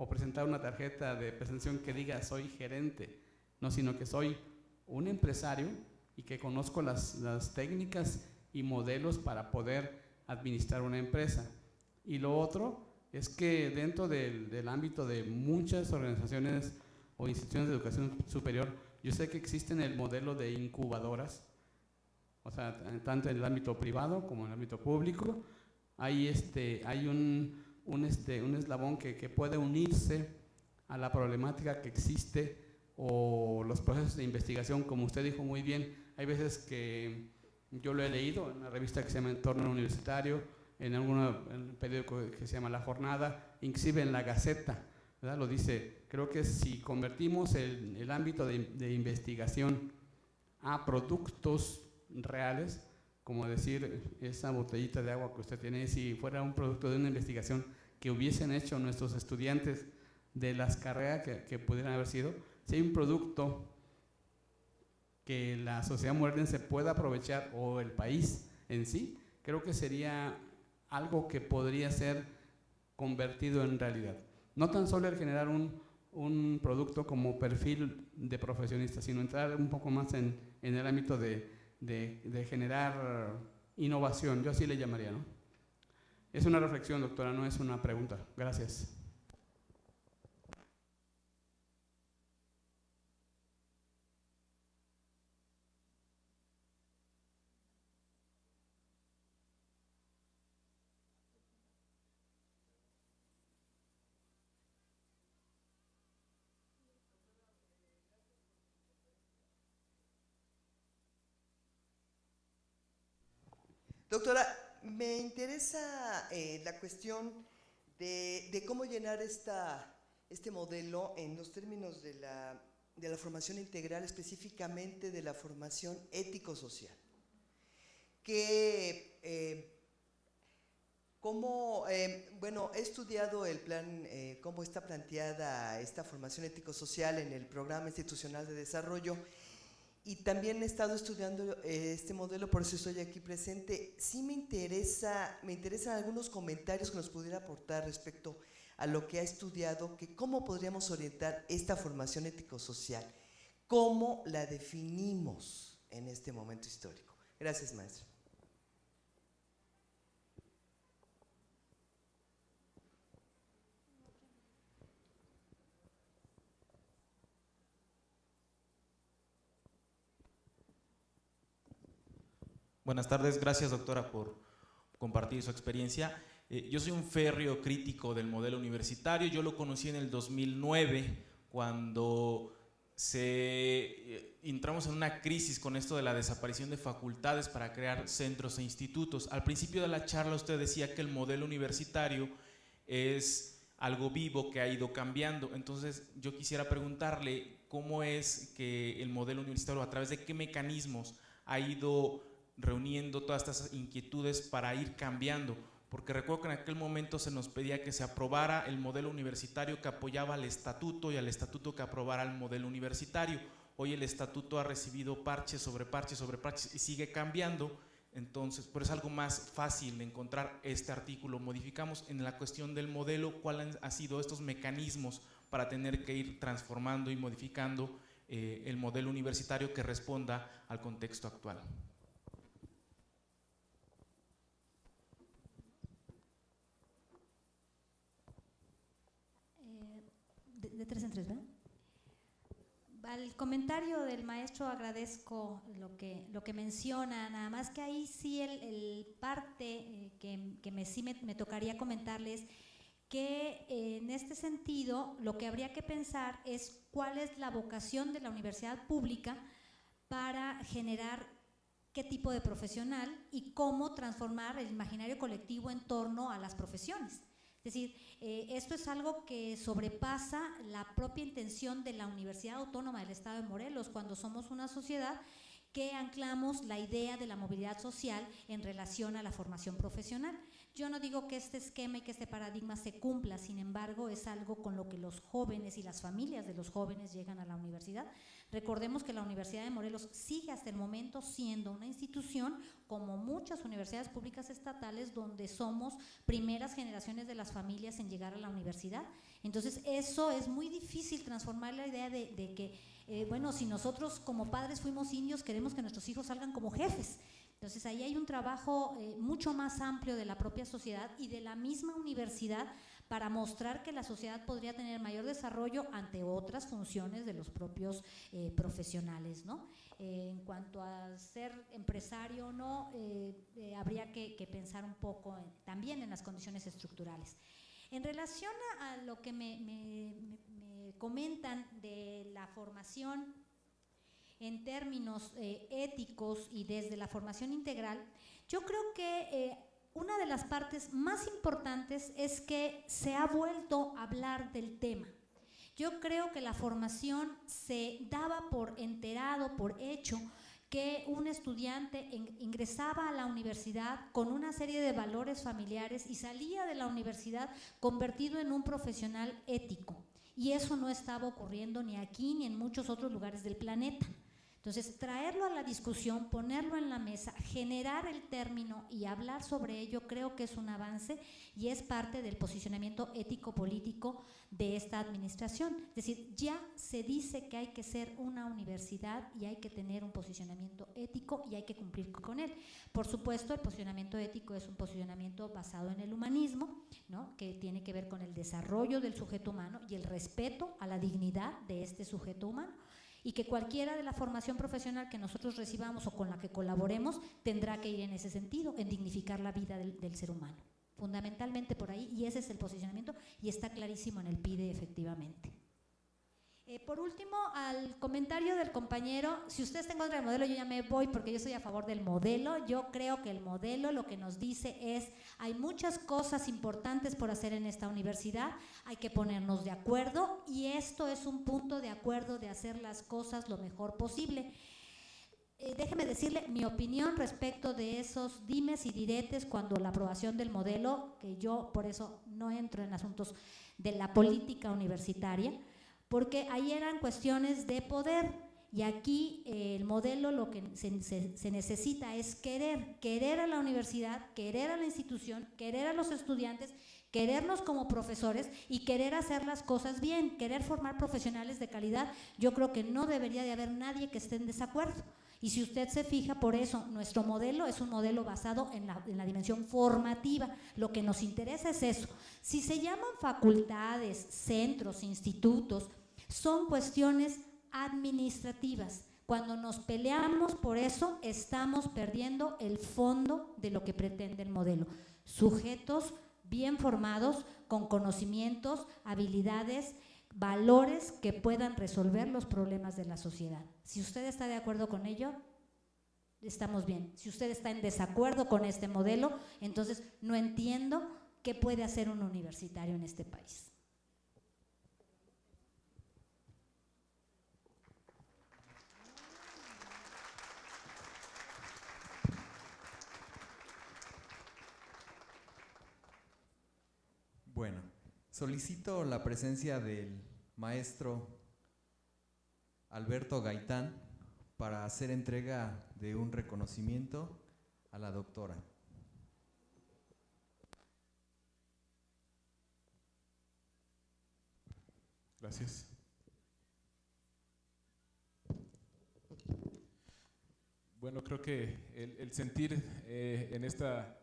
o presentar una tarjeta de presentación que diga soy gerente, no, sino que soy un empresario y que conozco las técnicas y modelos para poder administrar una empresa. Y lo otro es que dentro del ámbito de muchas organizaciones o instituciones de educación superior, yo sé que existen el modelo de incubadoras, o sea, tanto en el ámbito privado como en el ámbito público. Hay un eslabón que puede unirse a la problemática que existe o los procesos de investigación, como usted dijo muy bien. Hay veces que yo lo he leído en una revista que se llama Entorno Universitario, en un periódico que se llama La Jornada, inclusive en La Gaceta, ¿verdad? Lo dice. Creo que si convertimos el ámbito de investigación a productos reales, como decir, esa botellita de agua que usted tiene, si fuera un producto de una investigación que hubiesen hecho nuestros estudiantes de las carreras que pudieran haber sido, si hay un producto que la sociedad morelense pueda aprovechar o el país en sí, creo que sería algo que podría ser convertido en realidad. No tan solo el generar un producto como perfil de profesionista, sino entrar un poco más en el ámbito de generar innovación, yo así le llamaría, ¿no? Es una reflexión, doctora, no es una pregunta. Gracias.
Doctora, me interesa la cuestión de cómo llenar este modelo en los términos de la formación integral, específicamente de la formación ético-social. Bueno, he estudiado el plan, cómo está planteada esta formación ético-social en el Programa Institucional de Desarrollo, y también he estado estudiando este modelo, por eso estoy aquí presente. Sí me interesan algunos comentarios que nos pudiera aportar respecto a lo que ha estudiado, que cómo podríamos orientar esta formación ético-social, cómo la definimos en este momento histórico. Gracias, maestro.
Buenas tardes, gracias doctora por compartir su experiencia. Yo soy un férreo crítico del modelo universitario. Yo lo conocí en el 2009 cuando entramos en una crisis con esto de la desaparición de facultades para crear centros e institutos. Al principio de la charla usted decía que el modelo universitario es algo vivo que ha ido cambiando. Entonces yo quisiera preguntarle cómo es que el modelo universitario, a través de qué mecanismos ha ido reuniendo todas estas inquietudes para ir cambiando, porque recuerdo que en aquel momento se nos pedía que se aprobara el modelo universitario que apoyaba al estatuto y al estatuto que aprobara el modelo universitario. Hoy el estatuto ha recibido parches sobre parches sobre parches y sigue cambiando, entonces por eso es algo más fácil de encontrar este artículo. Modificamos en la cuestión del modelo, cuáles han sido estos mecanismos para tener que ir transformando y modificando el modelo universitario que responda al contexto actual.
De tres en tres, ¿verdad? Al comentario del maestro agradezco lo que menciona, nada más que ahí sí el parte que sí me tocaría comentarles que en este sentido lo que habría que pensar es cuál es la vocación de la universidad pública para generar qué tipo de profesional y cómo transformar el imaginario colectivo en torno a las profesiones. Es decir, esto es algo que sobrepasa la propia intención de la Universidad Autónoma del Estado de Morelos, cuando somos una sociedad que anclamos la idea de la movilidad social en relación a la formación profesional. Yo no digo que este esquema y que este paradigma se cumpla, sin embargo, es algo con lo que los jóvenes y las familias de los jóvenes llegan a la universidad. Recordemos que la Universidad de Morelos sigue hasta el momento siendo una institución, como muchas universidades públicas estatales, donde somos primeras generaciones de las familias en llegar a la universidad. Entonces, eso es muy difícil transformar la idea de que, bueno, si nosotros como padres fuimos indios, queremos que nuestros hijos salgan como jefes. Entonces ahí hay un trabajo mucho más amplio de la propia sociedad y de la misma universidad para mostrar que la sociedad podría tener mayor desarrollo ante otras funciones de los propios profesionales, ¿no? En cuanto a ser empresario o no, habría que pensar un poco también en las condiciones estructurales. En relación a lo que me comentan de la formación en términos éticos y desde la formación integral, yo creo que una de las partes más importantes es que se ha vuelto a hablar del tema. Yo creo que la formación se daba por enterado, por hecho, que un estudiante ingresaba a la universidad con una serie de valores familiares y salía de la universidad convertido en un profesional ético. Y eso no estaba ocurriendo ni aquí ni en muchos otros lugares del planeta. Entonces, traerlo a la discusión, ponerlo en la mesa, generar el término y hablar sobre ello, creo que es un avance y es parte del posicionamiento ético-político de esta administración. Es decir, ya se dice que hay que ser una universidad y hay que tener un posicionamiento ético y hay que cumplir con él. Por supuesto, el posicionamiento ético es un posicionamiento basado en el humanismo, ¿no?, que tiene que ver con el desarrollo del sujeto humano y el respeto a la dignidad de este sujeto humano, y que cualquiera de la formación profesional que nosotros recibamos o con la que colaboremos tendrá que ir en ese sentido, en dignificar la vida del ser humano, fundamentalmente por ahí, y ese es el posicionamiento y está clarísimo en el PIDE efectivamente. Por último, al comentario del compañero, si usted está en contra del modelo, yo ya me voy porque yo soy a favor del modelo. Yo creo que el modelo lo que nos dice es, hay muchas cosas importantes por hacer en esta universidad, hay que ponernos de acuerdo y esto es un punto de acuerdo de hacer las cosas lo mejor posible. Déjeme decirle mi opinión respecto de esos dimes y diretes cuando la aprobación del modelo, que yo por eso no entro en asuntos de la política universitaria, porque ahí eran cuestiones de poder y aquí el modelo lo que se necesita es querer a la universidad, querer a la institución, querer a los estudiantes, querernos como profesores y querer hacer las cosas bien, querer formar profesionales de calidad. Yo creo que no debería de haber nadie que esté en desacuerdo. Y si usted se fija, por eso nuestro modelo es un modelo basado en la dimensión formativa. Lo que nos interesa es eso. Si se llaman facultades, centros, institutos, son cuestiones administrativas. Cuando nos peleamos por eso, estamos perdiendo el fondo de lo que pretende el modelo. Sujetos bien formados, con conocimientos, habilidades, valores que puedan resolver los problemas de la sociedad. Si usted está de acuerdo con ello, estamos bien. Si usted está en desacuerdo con este modelo, entonces no entiendo qué puede hacer un universitario en este país.
Bueno, solicito la presencia del maestro Alberto Gaitán para hacer entrega de un reconocimiento a la doctora.
Gracias. Bueno, creo que el sentir en esta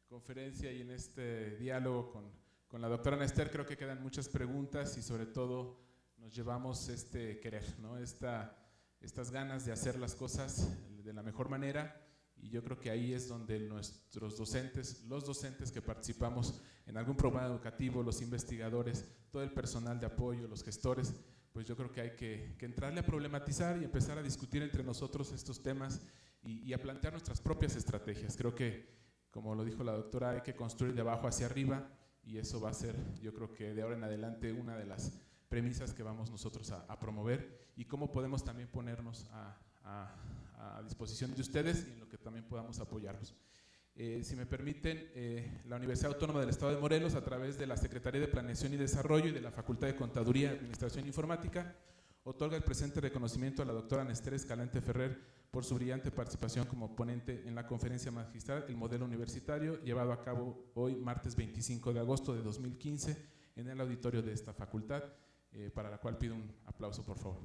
conferencia y en este diálogo con la doctora Nester, creo que quedan muchas preguntas y sobre todo nos llevamos este querer, ¿no? Estas ganas de hacer las cosas de la mejor manera, y yo creo que ahí es donde nuestros docentes, los docentes que participamos en algún programa educativo, los investigadores, todo el personal de apoyo, los gestores, pues yo creo que hay que entrarle a problematizar y empezar a discutir entre nosotros estos temas y a plantear nuestras propias estrategias. Creo que, como lo dijo la doctora, hay que construir de abajo hacia arriba, y eso va a ser, yo creo que de ahora en adelante, una de las premisas que vamos nosotros a promover, y cómo podemos también ponernos a disposición de ustedes y en lo que también podamos apoyarlos. Si me permiten, la Universidad Autónoma del Estado de Morelos, a través de la Secretaría de Planeación y Desarrollo y de la Facultad de Contaduría, Administración e Informática, otorga el presente reconocimiento a la doctora Nester Escalante Ferrer por su brillante participación como ponente en la conferencia magistral El Modelo Universitario, llevado a cabo hoy, martes 25 de agosto de 2015, en el auditorio de esta facultad, para la cual pido un aplauso, por favor.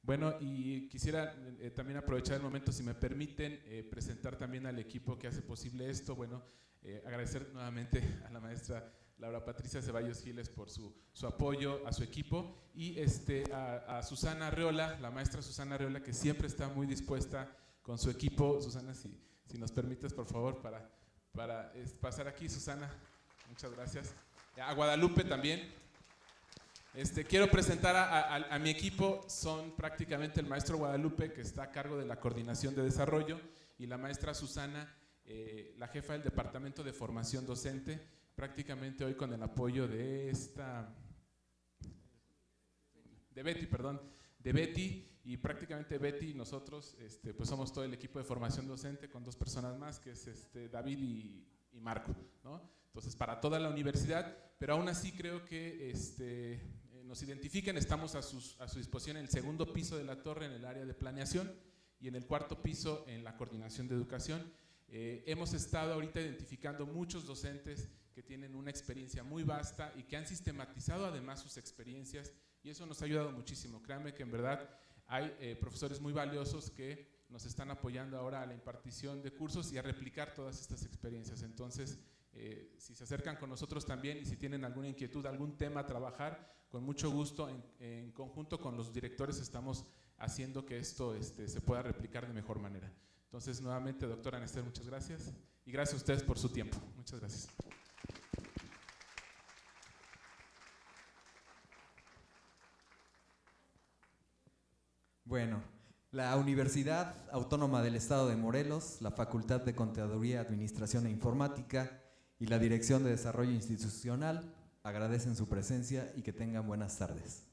Bueno, y quisiera también aprovechar el momento, si me permiten, presentar también al equipo que hace posible esto. Bueno, agradecer nuevamente a la maestra Laura Patricia Ceballos Giles por su apoyo, a su equipo, y a Susana Arreola, la maestra Susana Arreola, que siempre está muy dispuesta con su equipo. Susana, si nos permites, por favor, para pasar aquí. Susana, muchas gracias. A Guadalupe también. Quiero presentar a mi equipo. Son prácticamente el maestro Guadalupe, que está a cargo de la coordinación de desarrollo, y la maestra Susana, la jefa del departamento de formación docente, prácticamente hoy con el apoyo de Betty, y prácticamente Betty y nosotros pues somos todo el equipo de formación docente, con 2 personas más, que es David y Marco, ¿no? Entonces, para toda la universidad, pero aún así creo que nos identifiquen. Estamos a su disposición en el 2º piso de la torre, en el área de planeación, y en el 4º piso en la coordinación de educación. Hemos estado ahorita identificando muchos docentes que tienen una experiencia muy vasta y que han sistematizado además sus experiencias, y eso nos ha ayudado muchísimo. Créanme que en verdad hay profesores muy valiosos que nos están apoyando ahora a la impartición de cursos y a replicar todas estas experiencias. Entonces, si se acercan con nosotros también, y si tienen alguna inquietud, algún tema a trabajar, con mucho gusto, en conjunto con los directores, estamos haciendo que esto se pueda replicar de mejor manera. Entonces, nuevamente, doctora Nester, muchas gracias, y gracias a ustedes por su tiempo. Muchas gracias.
Bueno, la Universidad Autónoma del Estado de Morelos, la Facultad de Contaduría, Administración e Informática y la Dirección de Desarrollo Institucional agradecen su presencia y que tengan buenas tardes.